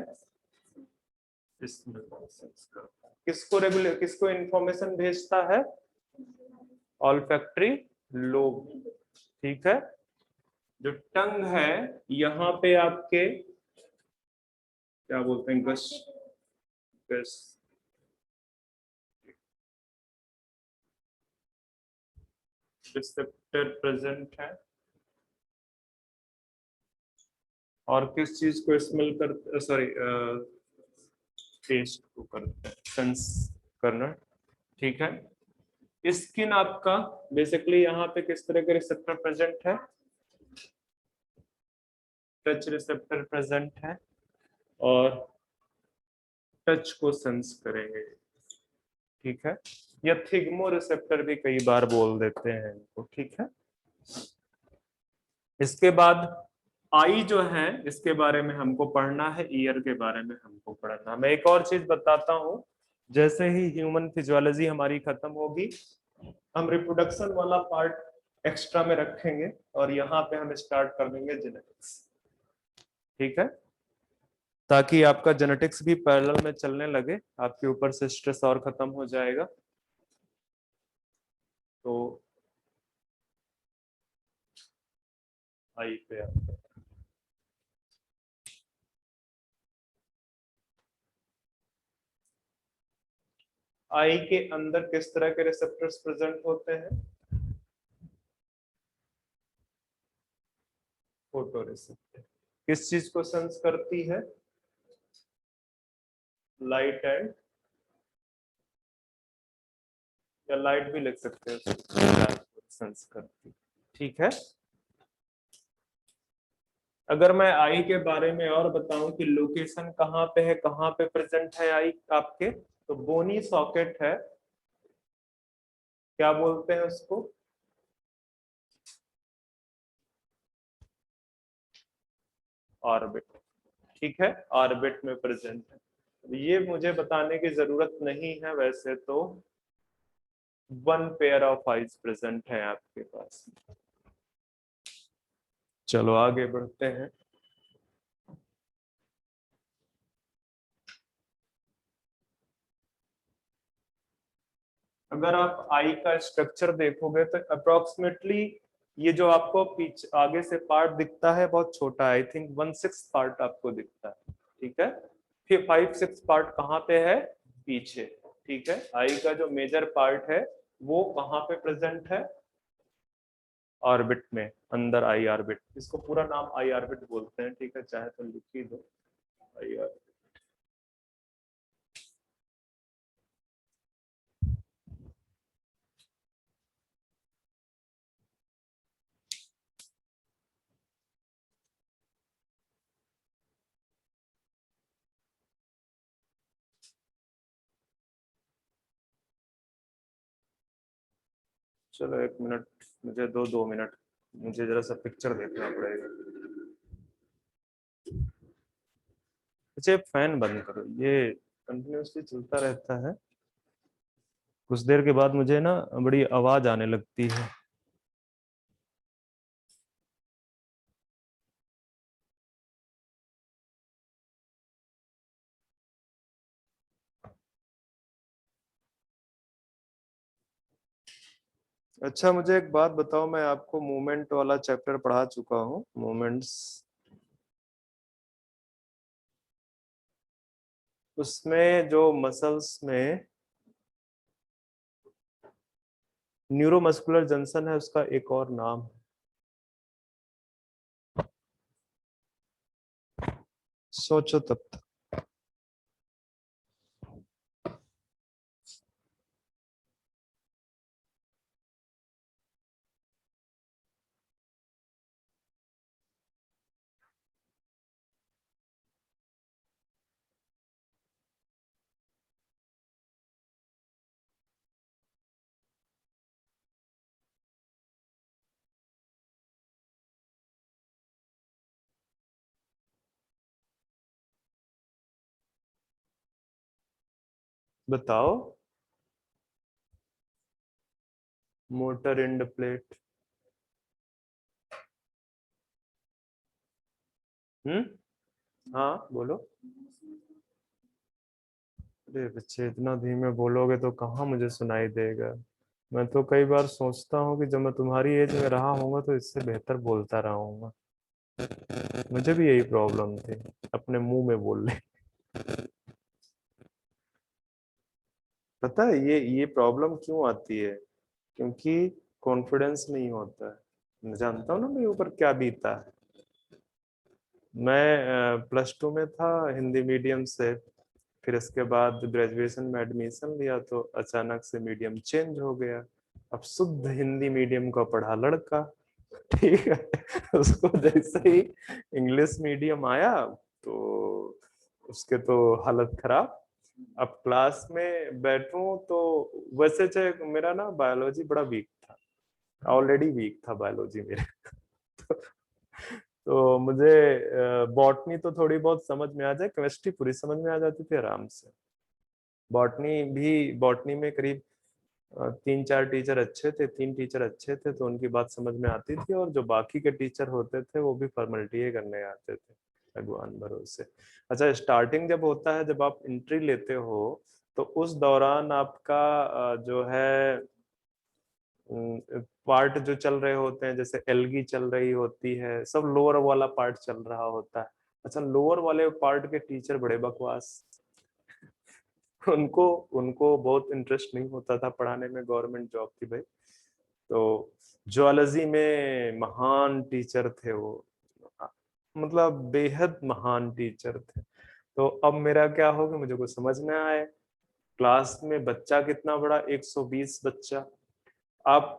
इसमें सेंस करता है। किसको रेगुलर, किसको इंफॉर्मेशन भेजता है, ऑल्फैक्टरी लोब। ठीक है, जो टंग है यहाँ पे आपके क्या बोलते हैं, गस गस रिसेप्टर प्रेजेंट है। और किस चीज को स्मेल कर, सॉरी टेस्ट को करते हैं, सेंस करना। ठीक है, स्किन आपका बेसिकली यहाँ पे किस तरह के रिसेप्टर प्रेजेंट है, टच रिसेप्टर प्रेजेंट है, और टच को सेंस करेंगे। ठीक है, या थिग्मो रिसेप्टर भी कई बार बोल देते हैं इनको। ठीक है, इसके बाद आई जो है, इसके बारे में हमको पढ़ना है, ईयर के बारे में हमको पढ़ना। मैं एक और चीज बताता हूँ, जैसे ही ह्यूमन फिजियोलॉजी हमारी खत्म होगी, हम रिप्रोडक्शन वाला पार्ट एक्स्ट्रा में रखेंगे, और यहाँ पे हम स्टार्ट कर देंगे जेनेटिक्स। ठीक है, ताकि आपका जेनेटिक्स भी पैरेलल में चलने लगे, आपके ऊपर से स्ट्रेस और खत्म हो जाएगा। तो आई पे आपका आई के अंदर किस तरह के रिसेप्टर्स प्रेजेंट होते हैं, फोटो रिसेप्टर। किस चीज को सेंस करती है, लाइट एंड, या लाइट भी लिख सकते हैं, सेंस करती। ठीक है, अगर मैं आई के बारे में और बताऊं कि लोकेशन कहाँ पे है, कहाँ पे प्रेजेंट है आई आपके, तो बोनी सॉकेट है, क्या बोलते हैं उसको, ऑर्बिट, ठीक है, ऑर्बिट में प्रेजेंट है। ये मुझे बताने की जरूरत नहीं है वैसे तो, 1 पेयर ऑफ आइज प्रेजेंट है आपके पास। चलो आगे बढ़ते हैं। अगर आप आई का स्ट्रक्चर देखोगे तो अप्रोक्सीमेटली ये जो आपको पीछे आगे से पार्ट दिखता है बहुत छोटा है, आई थिंक 1/6 पार्ट आपको दिखता है, ठीक है। फिर 5/6 पार्ट कहाँ पे है, पीछे, ठीक है। आई का जो मेजर पार्ट है वो कहाँ पे प्रेजेंट है, ऑर्बिट में, अंदर आई ऑर्बिट। इसको पूरा नाम आई ऑर्बिट बोलते हैं, ठीक है, चाहे तो लिख ही दो आई ऑर्बिट। चलो 1 मिनट, मुझे 2 मिनट, मुझे जरा सा पिक्चर देखना पड़ेगा। अच्छा फैन बंद करो, ये कंटिन्यूसली चलता रहता है, कुछ देर के बाद मुझे ना बड़ी आवाज आने लगती है। अच्छा मुझे एक बात बताओ, मैं आपको मूवमेंट वाला चैप्टर पढ़ा चुका हूँ, मूवमेंट्स, उसमें जो मसल्स में न्यूरोमस्कुलर जंक्शन है उसका एक और नाम है, सोचो तब तक। बताओ, मोटर एंड प्लेट, हाँ बोलो। अरे बच्चे इतना धीमे बोलोगे तो कहाँ मुझे सुनाई देगा। मैं तो कई बार सोचता हूँ कि जब मैं तुम्हारी एज में रहा हूँगा तो इससे बेहतर बोलता रहा हूँगा। मुझे भी यही प्रॉब्लम थी, अपने मुंह में बोलने। पता है ये प्रॉब्लम क्यों आती है, क्योंकि कॉन्फिडेंस नहीं होता है। मैं जानता हूँ ना मेरे ऊपर क्या बीता है। मैं +2 में था हिंदी मीडियम से, फिर इसके बाद ग्रेजुएशन में एडमिशन लिया तो अचानक से मीडियम चेंज हो गया। अब शुद्ध हिंदी मीडियम का पढ़ा लड़का, ठीक है, उसको जैसे ही इंग्लिश मीडियम आया तो उसके तो हालत खराब। अब क्लास में बैठूं तो वैसे चाहे मेरा ना बायोलॉजी बड़ा वीक था, ऑलरेडी वीक था बायोलॉजी मेरे। तो मुझे बॉटनी तो थोड़ी बहुत समझ में आ जाए, केमिस्ट्री पूरी समझ में आ जाती थी आराम से। बॉटनी में करीब 3-4 टीचर अच्छे थे, 3 टीचर अच्छे थे तो उनकी बात समझ में आती थी, और जो बाकी के टीचर होते थे वो भी फॉर्मेलिटी करने आते थे, भगवान भरोसे। अच्छा स्टार्टिंग जब होता है, जब आप एंट्री लेते हो तो उस दौरान आपका जो है पार्ट जो चल रहे होते हैं, जैसे एल्गी चल रही होती है, सब लोअर वाला पार्ट चल रहा होता है। अच्छा लोअर वाले पार्ट के टीचर बड़े बकवास, उनको उनको बहुत इंटरेस्ट नहीं होता था पढ़ाने में, गवर्नमेंट जॉब थी भाई। तो जूलॉजी में महान टीचर थे वो, मतलब बेहद महान टीचर थे। तो अब मेरा क्या हो कि मुझे कुछ समझ में आए, क्लास में बच्चा कितना बड़ा, 120 बच्चा। आप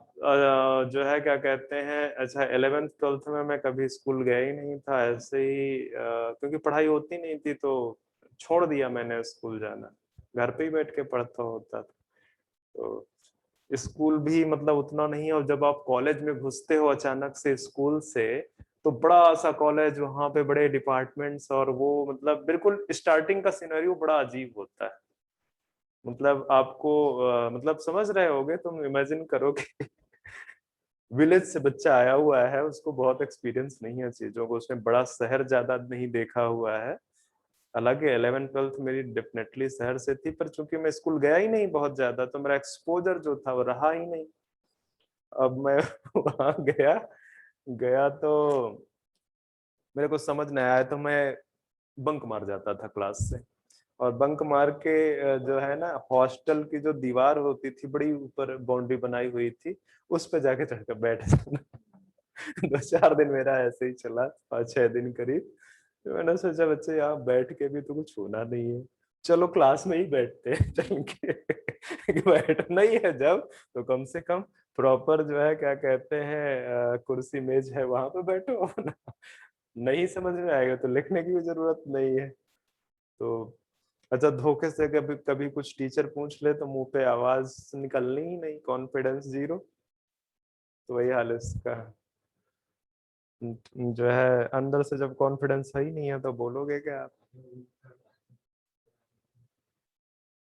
जो है क्या कहते हैं, अच्छा 11th 12th में मैं कभी स्कूल गया ही नहीं था, ऐसे ही क्योंकि पढ़ाई होती नहीं थी तो छोड़ दिया मैंने स्कूल जाना, घर पे ही बैठ के पढ़ता होता था। तो स्कूल भी मतलब उतना नहीं, और जब आप कॉलेज में घुसते हो अचानक से स्कूल से, तो बड़ा सा कॉलेज, वहां पे बड़े डिपार्टमेंट्स, और वो मतलब बिल्कुल स्टार्टिंग का सिनेरियो बड़ा अजीब होता है। मतलब आपको मतलब समझ रहे होगे, तुम इमेजिन करो कि विलेज से बच्चा आया हुआ है, उसको बहुत एक्सपीरियंस नहीं है चीजों को, उसने बड़ा शहर ज्यादा नहीं देखा हुआ है। हालांकि 11 ट्वेल्थ मेरी डेफिनेटली शहर से थी, पर चूंकि मैं स्कूल गया ही नहीं बहुत ज्यादा, तो मेरा एक्सपोजर जो था वो रहा ही नहीं। अब मैं वहां गया गया तो मेरे को समझ नहीं आया, तो मैं बंक मार जाता था क्लास से। और बंक मार के जो है ना, हॉस्टल की जो दीवार होती थी, बड़ी ऊपर बाउंड्री बनाई हुई थी, उस पे जाके चढ़कर बैठ जाना। 2-4 दिन मेरा ऐसे ही चला, 5-6 दिन करीब। तो मैंने सोचा बच्चे यहाँ बैठ के भी तो कुछ होना नहीं है, चलो क्लास में ही बैठते हैं चल के। बैठना ही है जब, तो कम से कम प्रॉपर जो है क्या कहते हैं, कुर्सी मेज है वहां पे बैठो ना। नहीं समझ में आएगा तो लिखने की भी जरूरत नहीं है। तो अच्छा, धोखे से कभी कभी कुछ टीचर पूछ ले तो मुंह पे आवाज निकलनी ही नहीं, कॉन्फिडेंस जीरो। तो वही हाल है इसका। जो है अंदर से जब कॉन्फिडेंस है ही नहीं है तो बोलोगे क्या आप।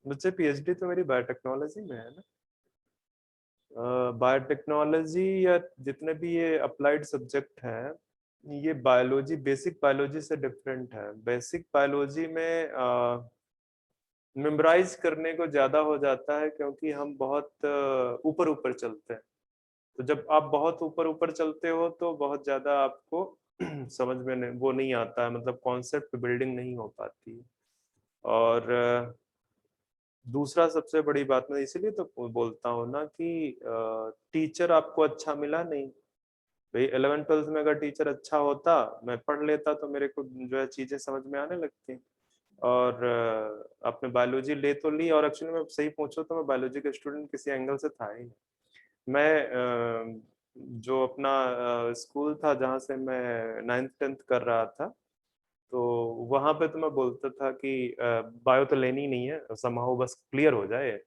मुझे पीएचडी तो मेरी बायोटेक्नोलॉजी में है ना। बायोटेक्नोलॉजी या जितने भी ये अप्लाइड सब्जेक्ट हैं, ये बायोलॉजी, बेसिक बायोलॉजी से डिफरेंट है। बेसिक बायोलॉजी में मेमोराइज करने को ज्यादा हो जाता है, क्योंकि हम बहुत ऊपर ऊपर चलते हैं। तो जब आप बहुत ऊपर ऊपर चलते हो तो बहुत ज्यादा आपको समझ में नहीं, वो नहीं आता है, मतलब कॉन्सेप्ट बिल्डिंग नहीं हो पाती है। और दूसरा सबसे बड़ी बात, मैं इसीलिए तो बोलता हूँ ना कि टीचर आपको अच्छा मिला नहीं। भाई 11 ट्वेल्थ में अगर टीचर अच्छा होता, मैं पढ़ लेता, तो मेरे को जो है चीजें समझ में आने लगती। और आपने बायोलॉजी ले तो ली, और एक्चुअली मैं सही पूछो तो मैं बायोलॉजी का स्टूडेंट किसी एंगल से था ही नहीं। मैं जो अपना स्कूल था जहाँ से मैं 9th-10th कर रहा था, तो वहां पे तो मैं बोलता था कि बायो तो लेनी ही नहीं है, समहाउ बस क्लियर हो जाए।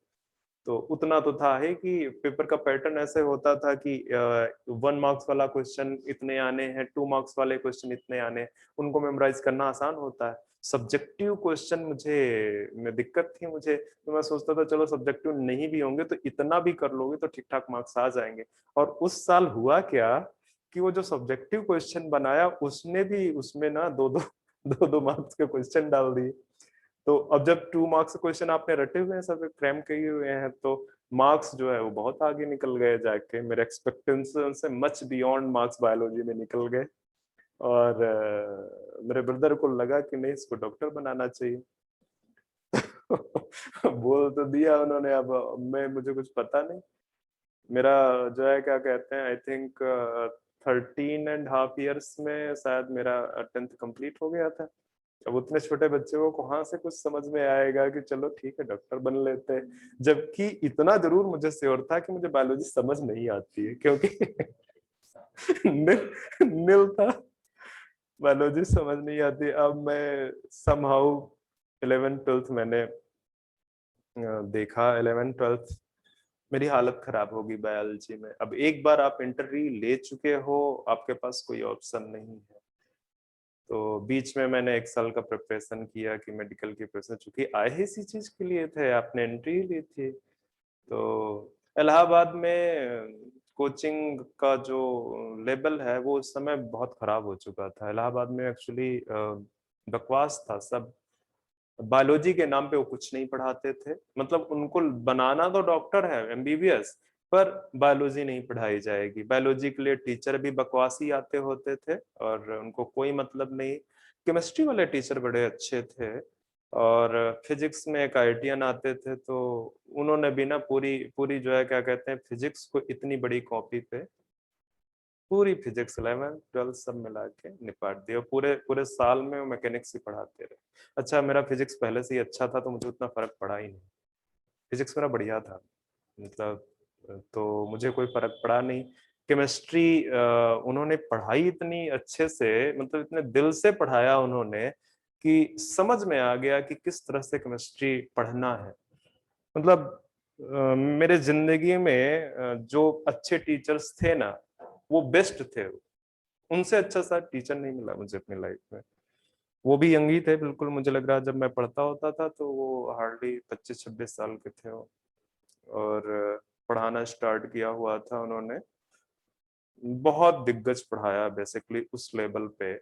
तो उतना तो था ही कि पेपर का पैटर्न ऐसे होता था कि 1 मार्क्स वाला क्वेश्चन इतने आने हैं, 2 मार्क्स वाले क्वेश्चन इतने आने हैं, उनको मेमोराइज करना आसान होता है। सब्जेक्टिव क्वेश्चन मुझे में दिक्कत थी मुझे, तो मैं सोचता था चलो सब्जेक्टिव नहीं भी होंगे तो इतना भी कर लोगे तो ठीक ठाक मार्क्स आ जाएंगे। और उस साल हुआ क्या कि वो जो सब्जेक्टिव क्वेश्चन बनाया, उसने भी उसमें ना दो मार्क्स के क्वेश्चन डाल दिए। तो अब जब 2 मार्क्स क्वेश्चन आपने रटे हुए हैं, सब क्रैम किए हुए हैं, तो मार्क्स जो है वो बहुत आगे निकल गए जाके, मेरे एक्सपेक्टेशन से मच बियॉन्ड मार्क्स बायोलॉजी में निकल गए। और मेरे ब्रदर को लगा कि नहीं, इसको डॉक्टर बनाना चाहिए। बोल तो दिया उन्होंने, अब मैं मुझे कुछ पता नहीं। मेरा जो है क्या कहते हैं, आई थिंक 13.5 years में शायद मेरा 10th कंप्लीट हो गया था। अब उतने छोटे बच्चे को कहाँ से कुछ समझ में आएगा कि चलो ठीक है डॉक्टर बन लेते हैं। जबकि इतना जरूर मुझे श्योर था कि मुझे बायोलॉजी समझ नहीं आती है, क्योंकि निल निल था, बायोलॉजी समझ नहीं आती। अब मैं समहाउ 11th-12th मैंने देखा, 11th-12th मेरी हालत खराब होगी बायोलॉजी में। अब एक बार आप इंटरव्यू ले चुके हो, आपके पास कोई ऑप्शन नहीं है। तो बीच में मैंने 1 साल का प्रिपरेशन किया कि मेडिकल की प्रिपरेशन, चूंकि आए ही इसी चीज के लिए थे, आपने एंट्री ली थी। तो इलाहाबाद में कोचिंग का जो लेवल है वो उस समय बहुत खराब हो चुका था। इलाहाबाद में एक्चुअली बकवास था सब। बायोलॉजी के नाम पे वो कुछ नहीं पढ़ाते थे, मतलब उनको बनाना तो डॉक्टर है, एमबीबीएस, पर बायोलॉजी नहीं पढ़ाई जाएगी। बायोलॉजी के लिए टीचर भी बकवासी आते होते थे और उनको कोई मतलब नहीं। केमिस्ट्री वाले टीचर बड़े अच्छे थे, और फिजिक्स में एक आईटीएन आते थे, तो उन्होंने भी ना पूरी पूरी जो है क्या कहते हैं, फिजिक्स को इतनी बड़ी कॉपी पे पूरी फिजिक्स 11th-12th सब मिला के निपाट दिया। पूरे पूरे साल में वो मैकेनिक्स ही पढ़ाते रहे। अच्छा, मेरा फिजिक्स पहले से ही अच्छा था, तो मुझे उतना फर्क पड़ा ही नहीं। फिजिक्स मेरा बढ़िया था, मतलब तो मुझे कोई फर्क पड़ा नहीं। केमिस्ट्री उन्होंने पढ़ाई इतनी अच्छे से, मतलब इतने दिल से पढ़ाया उन्होंने, कि समझ में आ गया कि किस तरह से केमिस्ट्री पढ़ना है। मतलब मेरे जिंदगी में जो अच्छे टीचर्स थे ना, वो बेस्ट थे। उनसे अच्छा सा टीचर नहीं मिला मुझे अपनी लाइफ में। वो भी यंग ही थे बिल्कुल, मुझे लग रहा जब मैं पढ़ता होता था तो वो हार्डली 25-26 साल के थे वो, और पढ़ाना स्टार्ट किया हुआ था उन्होंने। बहुत दिग्गज पढ़ाया बेसिकली उस लेवल पे।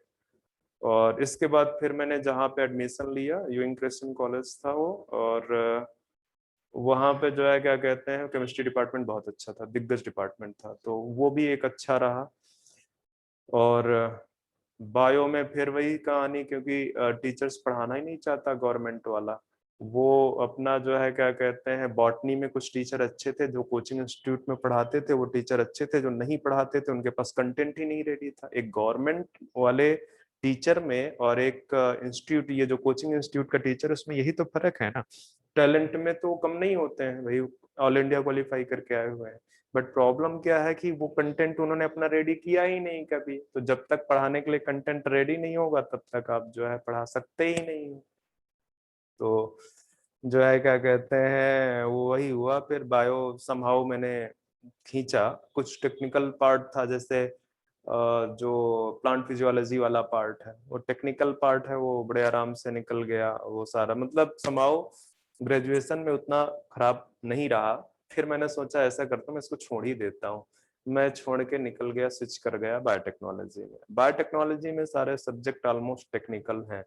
और इसके बाद फिर मैंने जहाँ पे एडमिशन लिया, यूइंग क्रिश्चियन कॉलेज था वो, और वहाँ पे जो है क्या कहते हैं, केमिस्ट्री डिपार्टमेंट बहुत अच्छा था, दिग्गज डिपार्टमेंट था, तो वो भी एक अच्छा रहा। और बायो में फिर वही कहानी, क्योंकि टीचर्स पढ़ाना ही नहीं चाहता गवर्नमेंट वाला। वो अपना जो है क्या कहते हैं, बॉटनी में कुछ टीचर अच्छे थे जो कोचिंग इंस्टीट्यूट में पढ़ाते थे, वो टीचर अच्छे थे, जो नहीं पढ़ाते थे उनके पास कंटेंट ही नहीं रेडी था। एक गवर्नमेंट वाले टीचर में और एक इंस्टीट्यूट, ये जो कोचिंग इंस्टीट्यूट का टीचर, उसमें यही तो फर्क है ना। टैलेंट में तो कम नहीं होते हैं भाई, ऑल इंडिया क्वालिफाई करके आए हुए हैं। बट प्रॉब्लम क्या है कि वो कंटेंट उन्होंने अपना रेडी किया ही नहीं कभी। तो जब तक पढ़ाने के लिए कंटेंट रेडी नहीं होगा तब तक आप जो है पढ़ा सकते ही नहीं। तो जो है क्या कहते हैं, वो वही हुआ। फिर बायो समहाउ मैंने खींचा, कुछ टेक्निकल पार्ट था, जैसे जो प्लांट फिजियोलॉजी वाला पार्ट है, वो टेक्निकल पार्ट है, वो बड़े आराम से निकल गया वो सारा। मतलब समहाउ ग्रेजुएशन में उतना खराब नहीं रहा। फिर मैंने सोचा ऐसा करता हूँ, मैं इसको छोड़ ही देता हूँ। मैं छोड़ के निकल गया, स्विच कर गया बायोटेक्नोलॉजी में। बायोटेक्नोलॉजी में सारे सब्जेक्ट ऑलमोस्ट टेक्निकल हैं।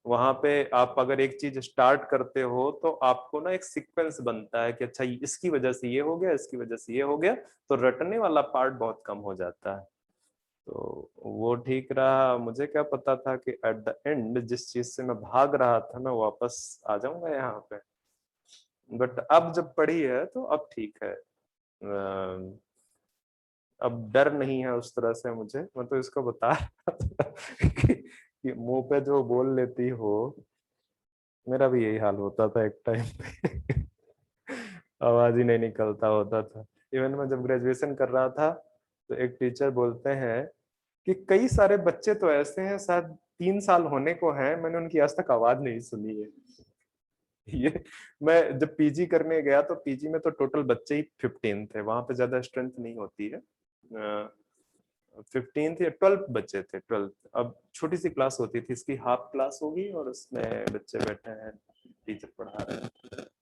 वहां पे आप अगर एक चीज स्टार्ट करते हो तो आपको ना एक सीक्वेंस बनता है कि अच्छा इसकी वजह से ये हो गया, इसकी वजह से ये हो गया, तो रटने वाला पार्ट बहुत कम हो जाता है। तो वो ठीक रहा। मुझे क्या पता था कि एट द एंड जिस चीज से मैं भाग रहा था मैं वापस आ जाऊंगा यहाँ पे। बट अब जब पढ़ी है तो अब ठीक है। अब डर नहीं है उस तरह से मुझे। मैं तो इसको बता रहा था कि मुंह पे जो बोल लेती हो। मेरा भी यही हाल होता था एक टाइम पे आवाज ही नहीं निकलता होता था। इवन मैं जब ग्रेजुएशन कर रहा था तो एक टीचर बोलते हैं कि कई सारे बच्चे तो ऐसे हैं, शायद 3 साल होने को हैं, मैंने उनकी आज तक आवाज नहीं सुनी है। ये मैं जब पीजी करने गया तो पीजी में तो टोटल बच्चे ही 15 थे, वहां पे ज्यादा स्ट्रेंथ नहीं होती है। 15 या 12 बच्चे थे, 12। अब छोटी सी क्लास होती थी, इसकी हाफ क्लास होगी और उसमें बच्चे बैठे हैं, टीचर पढ़ा रहे हैं।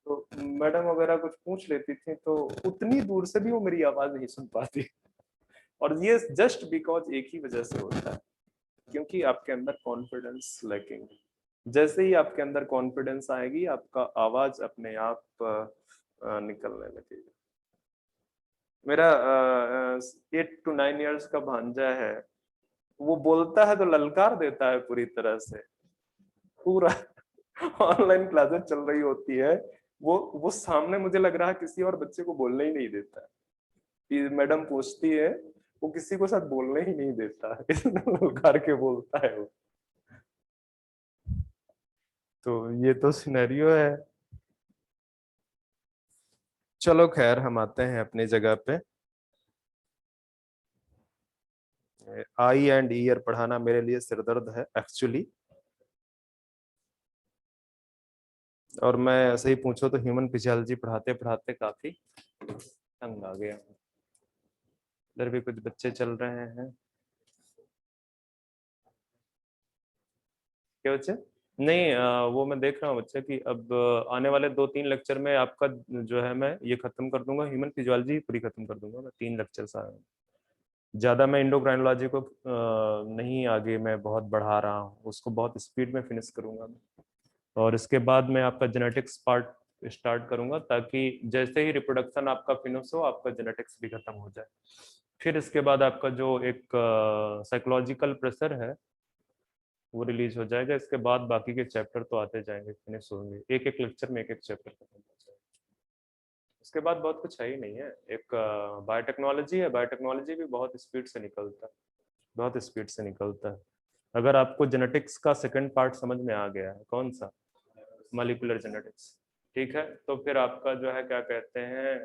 तो मैडम वगैरह कुछ पूछ लेती थी तो उतनी दूर से भी वो मेरी आवाज नहीं सुन पाती। और ये जस्ट बिकॉज एक ही वजह से होता है, क्योंकि आपके अंदर कॉन्फिडेंस लैकिंग। जैसे ही आपके अंदर कॉन्फिडेंस आएगी आपका आवाज अपने आप निकलने लगेगी। मेरा 8 to 9 years का भांजा है, वो बोलता है तो ललकार देता है पूरी तरह से। पूरा ऑनलाइन क्लासेस चल रही होती है, वो सामने मुझे लग रहा है किसी और बच्चे को बोलने ही नहीं देता है। मैडम पूछती है, वो किसी को साथ बोलने ही नहीं देता है इतना ललकार के बोलता है वो। तो ये तो सिनेरियो है। चलो खैर, हम आते हैं अपनी जगह पे। आई एंड ईयर पढ़ाना मेरे लिए सिरदर्द है एक्चुअली। और मैं ऐसे ही पूछो तो ह्यूमन फिजियोलॉजी पढ़ाते पढ़ाते काफी तंग आ गया। इधर भी कुछ बच्चे चल रहे हैं। क्या बच्चे? नहीं, वो मैं देख रहा हूँ बच्चे की अब आने वाले 2-3 लेक्चर में आपका जो है मैं ये खत्म कर दूंगा, ह्यूमन फिजियोलॉजी पूरी खत्म कर दूंगा मैं। 3 लेक्चर ज्यादा मैं इंडोक्राइनोलॉजी को नहीं आगे मैं बहुत बढ़ा रहा हूँ, उसको बहुत स्पीड में फिनिश करूंगा मैं। और इसके बाद मैं आपका जेनेटिक्स पार्ट स्टार्ट करूंगा, ताकि जैसे ही रिप्रोडक्शन आपका फिनिश हो आपका जेनेटिक्स भी खत्म हो जाए। फिर इसके बाद आपका जो एक साइकोलॉजिकल प्रेशर है वो रिलीज हो जाएगा। इसके बाद बाकी के चैप्टर तो आते जाएंगे, फिनिश होंगे, एक एक लेक्चर में एक एक चैप्टर खत्म हो जाएगा। उसके बाद बहुत कुछ है ही नहीं है। एक बायोटेक्नोलॉजी है, बायोटेक्नोलॉजी भी बहुत स्पीड से निकलता है, बहुत स्पीड से निकलता है। अगर आपको जेनेटिक्स का सेकंड पार्ट समझ में आ गया है, कौन सा? Molecular genetics. ठीक है, तो फिर आपका जो है क्या कहते हैं,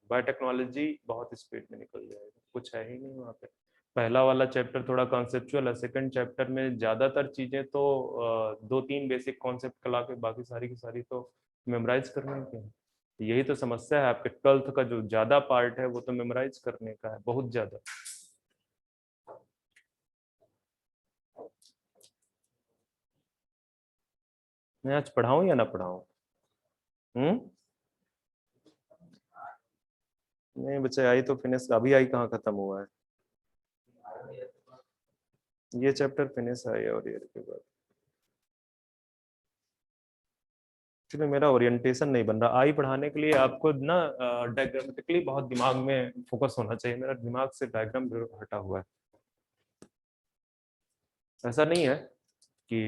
बायोटेक्नोलॉजी बहुत स्पीड में निकल जाएगा, कुछ है ही नहीं वहाँ पे। पहला वाला चैप्टर थोड़ा कॉन्सेप्चुअल है, सेकंड चैप्टर में ज्यादातर चीजें तो 2-3 बेसिक कॉन्सेप्ट कला के बाकी सारी की सारी तो मेमोराइज करने की है। यही तो समस्या है, आपके 12th का जो ज्यादा पार्ट है वो तो मेमोराइज करने का है, बहुत ज्यादा। मैं आज पढ़ाऊं या ना पढ़ाऊं? नहीं बच्चे, आई तो फिनिश, अभी आई कहाँ खत्म हुआ है? ये चैप्टर फिनिश है और ईयर के बाद। एक्चुअली मेरा ओरिएंटेशन नहीं बन रहा। आई पढ़ाने के लिए आपको ना डायग्रामेटिकली बहुत दिमाग में फोकस होना चाहिए। मेरा दिमाग से डायग्राम हटा हुआ है। ऐसा नहीं है कि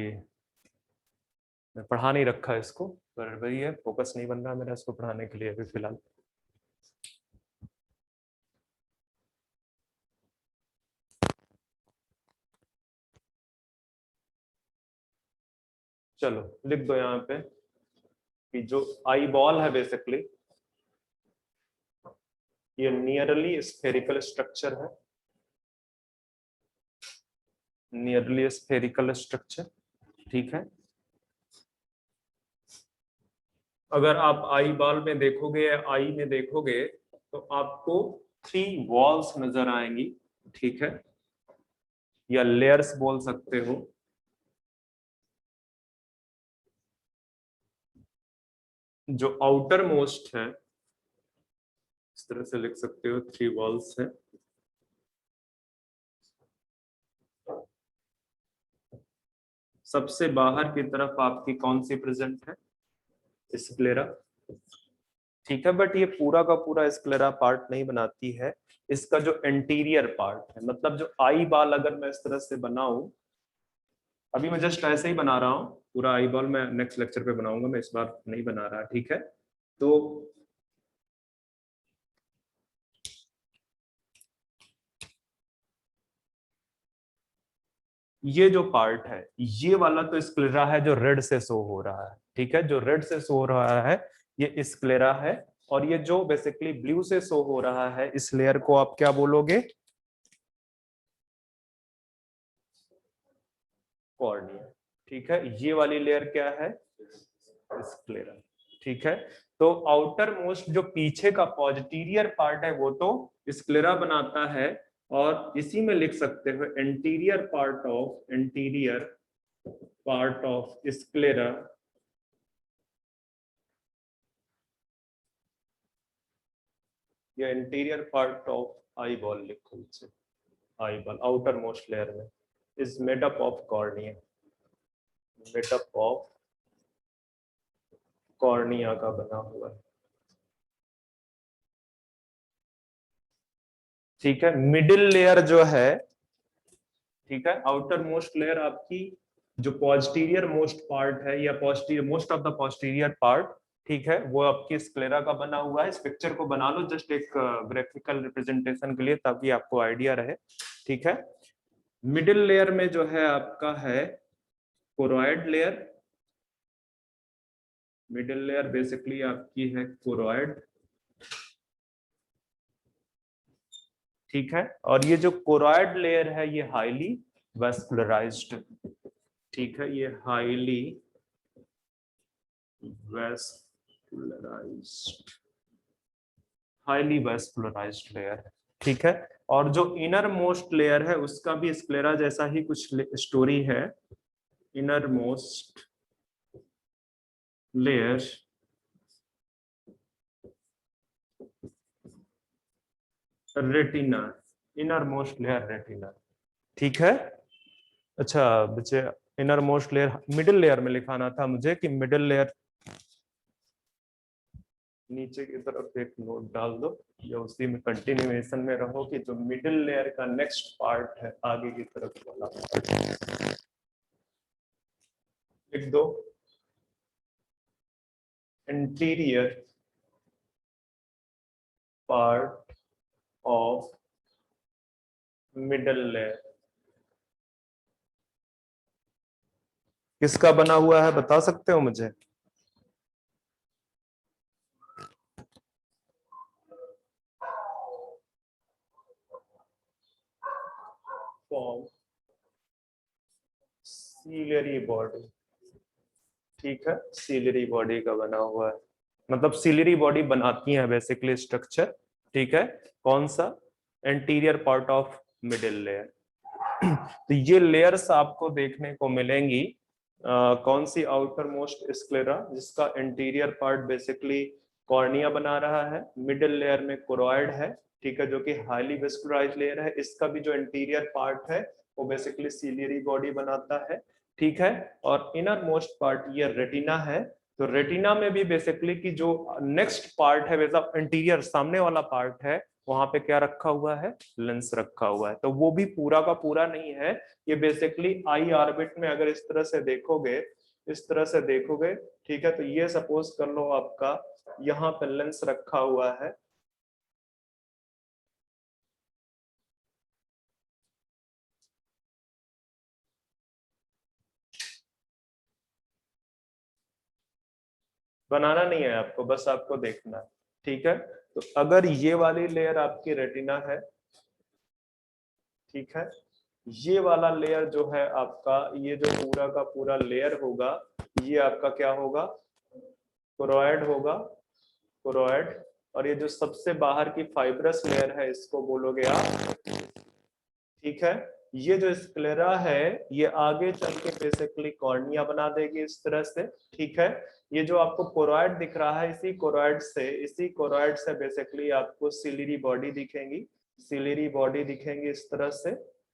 मैं पढ़ा नहीं रखा है इसको, पर वही है, फोकस नहीं बन रहा मेरा इसको पढ़ाने के लिए अभी फिलहाल। चलो लिख दो यहाँ पे कि जो आई बॉल है बेसिकली ये नियरली स्फेरिकल स्ट्रक्चर है। नियरली स्फेरिकल स्ट्रक्चर, ठीक है। अगर आप आई बॉल में देखोगे या आई में देखोगे तो आपको 3 वॉल्स नजर आएंगी, ठीक है, या लेयर्स बोल सकते हो। जो आउटर मोस्ट है, इस तरह से लिख सकते हो, 3 वॉल्स है। सबसे बाहर की तरफ आपकी कौन सी प्रेजेंट है? स्क्लेरा, ठीक है। बट ये पूरा का पूरा स्क्लेरा पार्ट नहीं बनाती है। इसका जो एंटीरियर पार्ट है, मतलब जो आई बॉल अगर मैं इस तरह से बनाऊं, अभी मैं जस्ट ऐसे ही बना रहा हूं, पूरा आई बॉल मैं नेक्स्ट लेक्चर पे बनाऊंगा, मैं इस बार नहीं बना रहा, ठीक है। तो ये जो पार्ट है, ये वाला तो स्क्लेरा है जो रेड से शो हो रहा है, ठीक है। जो रेड से शो हो रहा है ये स्क्लेरा है, और ये जो बेसिकली ब्लू से शो हो रहा है, इस लेयर को आप क्या बोलोगे? कॉर्निया, ठीक है। ये वाली लेयर क्या है? स्क्लेरा, ठीक है। तो आउटर मोस्ट जो पीछे का पॉजिटीरियर पार्ट है वो तो स्क्लेरा बनाता है, और इसी में लिख सकते हो एंटीरियर पार्ट ऑफ स्क्लेरा या interior part of eyeball लिखो इसे। Eyeball outermost layer में is made up of cornea, made up of cornea का बना हुआ है, ठीक है। मिडिल लेयर जो है, ठीक है, आउटर मोस्ट लेयर आपकी जो पॉस्टीरियर मोस्ट पार्ट है या posterior most of the posterior part, ठीक है, वो आपकी स्क्लेरा का बना हुआ है। इस पिक्चर को बना लो जस्ट एक ग्राफिकल रिप्रेजेंटेशन के लिए, ताकि आपको आइडिया रहे, ठीक है। मिडिल लेयर में जो है आपका है choroid layer. Middle layer basically आपकी है कोरोइड, ठीक है। और ये जो कोरोइड लेयर है ये हाईली वेस्कुलराइज्ड, ठीक है, ये हाईली वेस्कुलराइज्ड लेयर है, ठीक है। और जो इनर मोस्ट लेयर है उसका भी स्क्लेरा जैसा ही कुछ स्टोरी है। Inner most layer retina, inner most layer retina, ठीक है। अच्छा बच्चे, inner most layer middle layer में लिखाना था मुझे कि मिडिल लेयर, नीचे की तरफ एक नोट डाल दो या उसी में कंटिन्यूएशन में रहो कि जो मिडिल लेयर का नेक्स्ट पार्ट है, आगे की तरफ वाला पार्ट लिख दो। Interior part of middle layer किसका बना हुआ है, बता सकते हो मुझे? फॉर्म सीलियरी बॉडी, ठीक है, सीलियरी बॉडी का बना हुआ है। मतलब सीलियरी बॉडी बनाती है बेसिकली स्ट्रक्चर, ठीक है। कौन सा? Anterior part of middle layer. तो ये लेयर्स आपको देखने को मिलेंगी कौन सी आउटर मोस्ट स्क्लेरा, जिसका इंटीरियर पार्ट बेसिकली कॉर्निया बना रहा है, मिडिल लेयर में कोरोइड है, ठीक है, जो कि हाईली वेस्कुलराइज्ड लेयर है। इसका भी जो इंटीरियर पार्ट है वो बेसिकली सिलियरी बॉडी बनाता है, ठीक है। और इनर मोस्ट पार्ट ये रेटिना है। तो रेटिना में भी बेसिकली की जो नेक्स्ट पार्ट है वैसा इंटीरियर सामने वाला पार्ट है, वहां पे क्या रखा हुआ है, लेंस रखा हुआ है। तो वो भी पूरा का पूरा नहीं है, ये बेसिकली आई ऑर्बिट में अगर इस तरह से देखोगे, इस तरह से देखोगे, ठीक है, तो ये सपोज कर लो आपका यहाँ पे लेंस रखा हुआ है, बनाना नहीं है आपको, बस आपको देखना है, ठीक है। तो अगर ये वाली लेयर आपकी रेटिना है, ठीक है, ये वाला लेयर जो है आपका, ये जो पूरा का पूरा लेयर होगा, ये आपका क्या होगा, कोरोइड होगा, कोरोइड। और ये जो सबसे बाहर की फाइब्रस लेयर है इसको बोलोगे आप, ठीक है। ये जो स्क्लेरा है ये आगे चल के बेसिकली कॉर्निया बना देगी इस तरह से, ठीक है। ये जो आपको कोरोइड दिख रहा है, इसी कोरोइड से बेसिकली आपको सिलियरी बॉडी दिखेंगी, सिलियरी बॉडी दिखेंगी इस तरह से,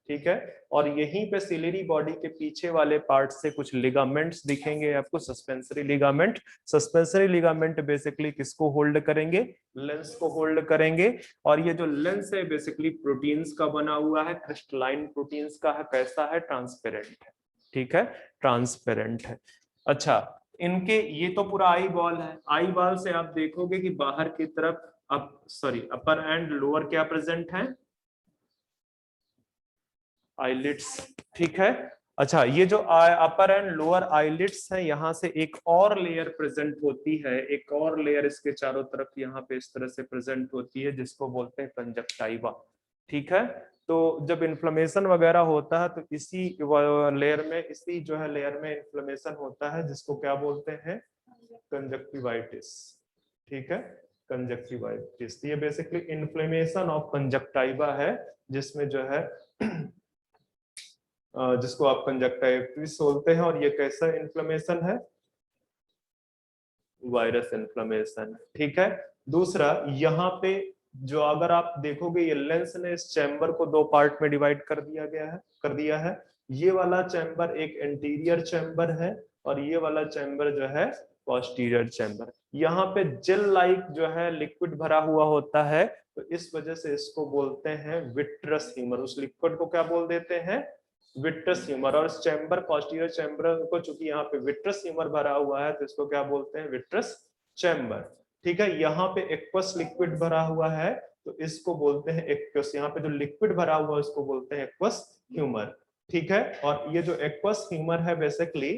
ठीक है। और यहीं पे सिलियरी बॉडी के पीछे वाले पार्ट से कुछ लिगामेंट्स दिखेंगे आपको, suspensory ligament. Suspensory ligament basically किसको होल्ड करेंगे, लेंस को होल्ड करेंगे। और ये जो लेंस है बेसिकली प्रोटीन्स का बना हुआ है, क्रिस्टलाइन प्रोटीन्स का है, कैसा है, ट्रांसपेरेंट है, ठीक है, ट्रांसपेरेंट है। अच्छा, इनके ये तो पूरा आई बॉल है, आई बॉल से आप देखोगे कि बाहर की तरफ अपर एंड लोअर क्या प्रेजेंट है, आईलिड्स, ठीक है। अच्छा, ये जो अपर एंड लोअर आईलिड्स है, यहाँ से एक और लेयर प्रेजेंट होती है, एक और लेयर इसके चारों तरफ यहाँ पे इस तरह से प्रेजेंट होती है, जिसको बोलते हैं कंजक्टाइवा, ठीक है। तो जब इन्फ्लेमेशन वगैरह होता है तो इसी लेयर में, इसी जो है लेयर में इन्फ्लेमेशन होता है, जिसको क्या बोलते हैं, कंजक्टिवाइटिस, ठीक है, कंजक्टिवाइटिस। ये बेसिकली इन्फ्लेमेशन ऑफ कंजक्टाइवा है, जिसमें जो है जिसको आप कंजक्टिविटिस बोलते हैं। और ये कैसा इन्फ्लेमेशन है, वायरस इन्फ्लेमेशन, ठीक है। दूसरा, यहाँ पे जो अगर आप देखोगे ये लेंस ने इस चैम्बर को दो पार्ट में डिवाइड कर दिया है। ये वाला चैम्बर एक इंटीरियर चैम्बर है और ये वाला चैम्बर जो है पोस्टीरियर चैम्बर। यहाँ पे जेल लाइक जो है लिक्विड भरा हुआ होता है, तो इस वजह से इसको बोलते हैं विट्रस ह्यूमर। उस लिक्विड को क्या बोल देते हैं, विट्रस ह्यूमर। और इस चैम्बर, पोस्टीरियर चैम्बर को चूंकि यहाँ पे विट्रस ह्यूमर भरा हुआ है, तो इसको क्या बोलते हैं, विट्रस चैम्बर, ठीक है। यहाँ पे एक्वस लिक्विड भरा हुआ है, तो इसको बोलते हैं एक्वस। यहाँ पे जो लिक्विड भरा हुआ है उसको बोलते हैं एक्वस ह्यूमर, ठीक है। और ये जो एक्वस ह्यूमर है बेसिकली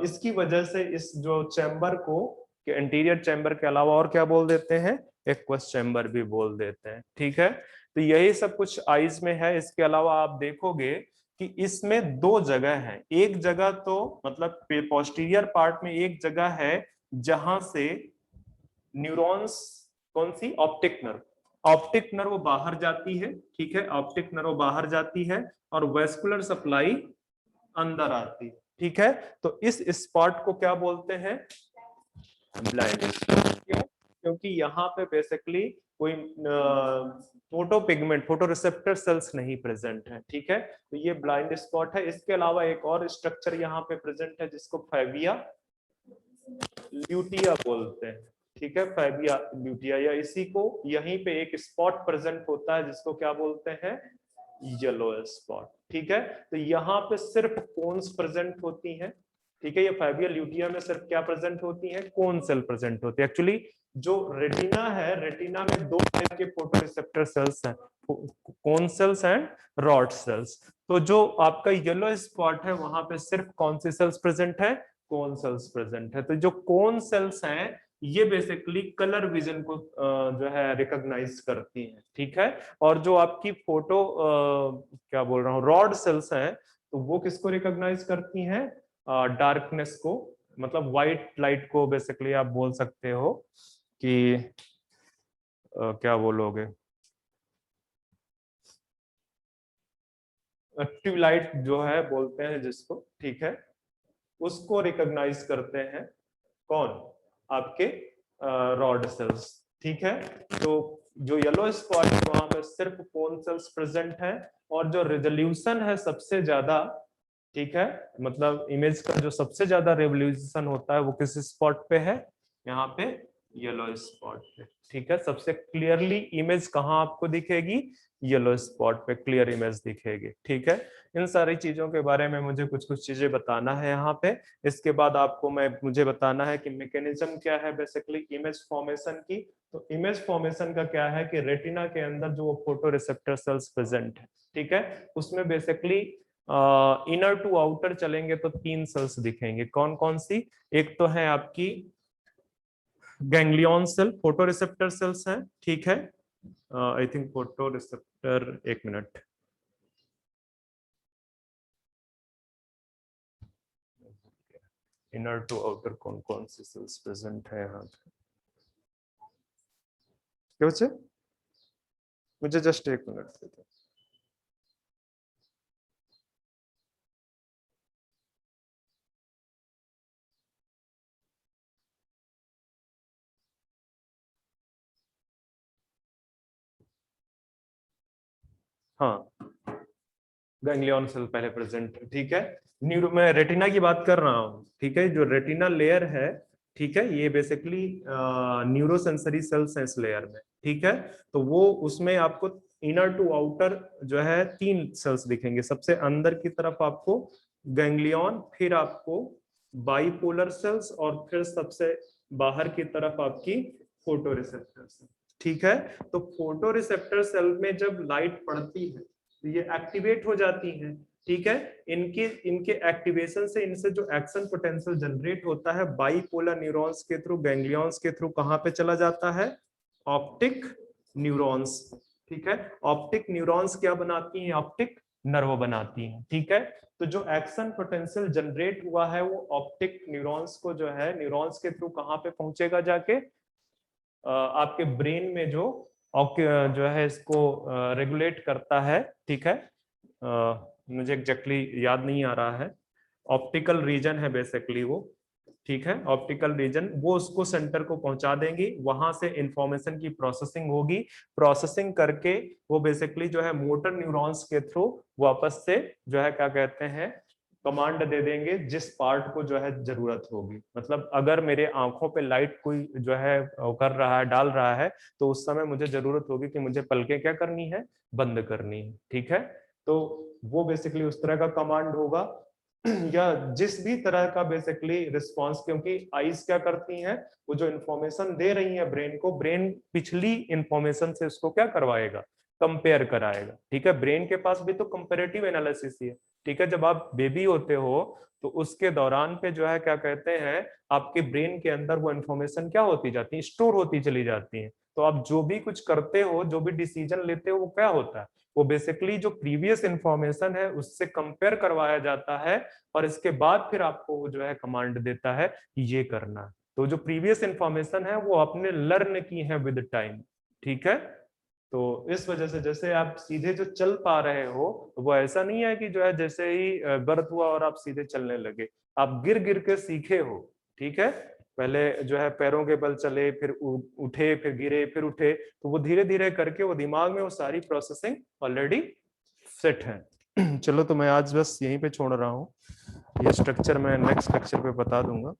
इसकी वजह से इस जो चैम्बर को इंटीरियर चैम्बर के अलावा और क्या बोल देते हैं, एक्वस चैम्बर भी बोल देते हैं, ठीक है। तो यही सब कुछ आईज में है। इसके अलावा आप देखोगे कि इसमें दो जगह है, एक जगह तो मतलब पोस्टीरियर पार्ट में एक जगह है जहां से न्यूरॉन्स, कौन सी, ऑप्टिक नर्व, ऑप्टिक नर्व बाहर जाती है, ठीक है, ऑप्टिक नर्व बाहर जाती है और वेस्कुलर सप्लाई अंदर आती है, ठीक है। तो इस स्पॉट को क्या बोलते हैं, ब्लाइंड स्पॉट। क्यों, क्योंकि यहाँ पे बेसिकली कोई photo pigment, photo receptor cells नहीं प्रेजेंट है, ठीक है। तो ये ब्लाइंड स्पॉट है। इसके अलावा एक और स्ट्रक्चर यहाँ पे प्रेजेंट है जिसको फैबिया ल्यूटिया बोलते हैं, ठीक है, फैबिया ल्यूटिया। या इसी को यहीं पे एक स्पॉट प्रेजेंट होता है जिसको क्या बोलते हैं, येलो स्पॉट, ठीक है। तो यहाँ पे सिर्फ कोन्स प्रेजेंट होती हैं, ठीक है। ये फैबिया ल्यूटिया में सिर्फ क्या प्रेजेंट होती है, कोन सेल प्रेजेंट होती है। एक्चुअली जो रेटिना है, रेटिना में दो टाइप के फोटो रिसेप्टर सेल्स हैं, cone cells and rod sales. तो जो आपका येलो स्पॉट है वहां पे सिर्फ कौन सी सेल्स प्रेजेंट है, कोन सेल्स प्रेजेंट है। तो जो कोन सेल्स हैं ये बेसिकली कलर विजन को जो है रिकॉग्नाइज करती हैं, ठीक है। और जो आपकी फोटो क्या बोल रहा हूँ, रॉड सेल्स हैं, तो वो किसको रिकॉग्नाइज करती हैं, डार्कनेस को, मतलब व्हाइट लाइट को बेसिकली आप बोल सकते हो कि क्या बोलोगे, ट्यूबलाइट जो है बोलते हैं जिसको, ठीक है। उसको रिकॉग्नाइज करते हैं कौन, आपके रॉड सेल्स। ठीक है, तो जो येलो स्पॉट है वहां पे सिर्फ कोन सेल्स प्रेजेंट है, और जो रेजोल्यूशन है सबसे ज्यादा, ठीक है, मतलब इमेज का जो सबसे ज्यादा रेवोल्यूशन होता है वो किस स्पॉट पे है, यहाँ पे येलो स्पॉट पे। ठीक है, सबसे क्लियरली इमेज कहाँ आपको दिखेगी, येलो स्पॉट पे क्लियर इमेज दिखेगी। ठीक है, इन सारी चीजों के बारे में मुझे कुछ कुछ चीजें बताना है यहाँ पे। इसके बाद आपको मुझे बताना है कि मैकेनिज्म क्या है बेसिकली इमेज फॉर्मेशन की। तो इमेज फॉर्मेशन का क्या है कि रेटिना के अंदर जो फोटो रिसेप्टर सेल्स प्रेजेंट है, ठीक है, उसमें बेसिकली इनर टू आउटर चलेंगे तो 3 सेल्स दिखेंगे। कौन कौन सी, एक तो है आपकी ganglion cell, photoreceptor cells हैं। ठीक है, आई थिंक फोटो रिसेप्टर, एक मिनट, इनर टू आउटर कौन कौन सी सेल्स प्रेजेंट है यहाँ पे, क्या बच्चे, मुझे जस्ट एक मिनट दे दो। हाँ, गैंग्लियन सेल पहले प्रेजेंट है। ठीक है, न्यूरो, मैं रेटिना की बात कर रहा हूँ। ठीक है, जो रेटिना लेयर है, ठीक है, ये बेसिकली न्यूरोसेंसरी सेल्स हैं इस लेयर में। ठीक है, तो वो उसमें आपको इनर टू आउटर जो है 3 सेल्स दिखेंगे। सबसे अंदर की तरफ आपको गैंग्लियन, फिर आपको बाइपोलर सेल्स, और फिर सबसे बाहर की तरफ आपकी फोटो रिसेप्टर सेल। ठीक है, तो फोटो रिसेप्टर सेल में जब लाइट पड़ती है तो ये एक्टिवेट हो जाती हैं। ठीक है, इनके इनके एक्टिवेशन से इनसे जो एक्शन पोटेंशियल जनरेट होता है बाइपोलर न्यूरॉन्स के थ्रू, गैंग्लियंस के थ्रू कहां पे चला जाता है, ऑप्टिक न्यूरॉन्स। ठीक है, ऑप्टिक न्यूरॉन्स क्या बनाती हैं, ऑप्टिक नर्व बनाती हैं। ठीक है, तो जो एक्शन पोटेंशियल जनरेट हुआ है वो ऑप्टिक न्यूरॉन्स को जो है न्यूरॉन्स के थ्रू कहां पे पहुंचेगा, जाके आपके ब्रेन में जो है इसको रेगुलेट करता है। ठीक है, मुझे एग्जैक्टली याद नहीं आ रहा है, ऑप्टिकल रीजन है बेसिकली वो। ठीक है, ऑप्टिकल रीजन, वो उसको सेंटर को पहुंचा देंगी, वहां से इंफॉर्मेशन की प्रोसेसिंग होगी, प्रोसेसिंग करके वो बेसिकली जो है मोटर न्यूरॉन्स के थ्रू वापस से जो है क्या कहते हैं कमांड दे देंगे जिस पार्ट को जो है जरूरत होगी। मतलब अगर मेरे आंखों पे लाइट कोई जो है कर रहा है, डाल रहा है, तो उस समय मुझे जरूरत होगी कि मुझे पलकें क्या करनी है, बंद करनी है। ठीक है, तो वो बेसिकली उस तरह का कमांड होगा या जिस भी तरह का बेसिकली रिस्पॉन्स, क्योंकि आईज क्या करती हैं, वो जो इंफॉर्मेशन दे रही है ब्रेन को, ब्रेन पिछली इंफॉर्मेशन से उसको क्या करवाएगा, कंपेयर कराएगा। ठीक है, ब्रेन के पास भी तो कंपेरेटिव एनालिसिस ही है। ठीक है, जब आप बेबी होते हो तो उसके दौरान पे जो है क्या कहते हैं आपके ब्रेन के अंदर वो इंफॉर्मेशन क्या होती जाती है, स्टोर होती चली जाती है। तो आप जो भी कुछ करते हो, जो भी डिसीजन लेते हो, वो क्या होता है, वो बेसिकली जो प्रीवियस इंफॉर्मेशन है उससे कंपेयर करवाया जाता है, और इसके बाद फिर आपको वो जो है कमांड देता है कि ये करना है। तो जो प्रीवियस इंफॉर्मेशन है वो आपने लर्न की है विद टाइम। ठीक है, तो इस वजह से जैसे आप सीधे जो चल पा रहे हो, वो ऐसा नहीं है कि जो है जैसे ही बर्थ हुआ और आप सीधे चलने लगे, आप गिर गिर के सीखे हो। ठीक है, पहले जो है पैरों के बल चले, फिर उठे, फिर गिरे, फिर उठे, तो वो धीरे धीरे करके वो दिमाग में वो सारी प्रोसेसिंग ऑलरेडी सेट है। चलो, तो मैं आज बस यहीं पे छोड़ रहा हूँ, ये स्ट्रक्चर मैं नेक्स्ट लेक्चर पे बता दूंगा।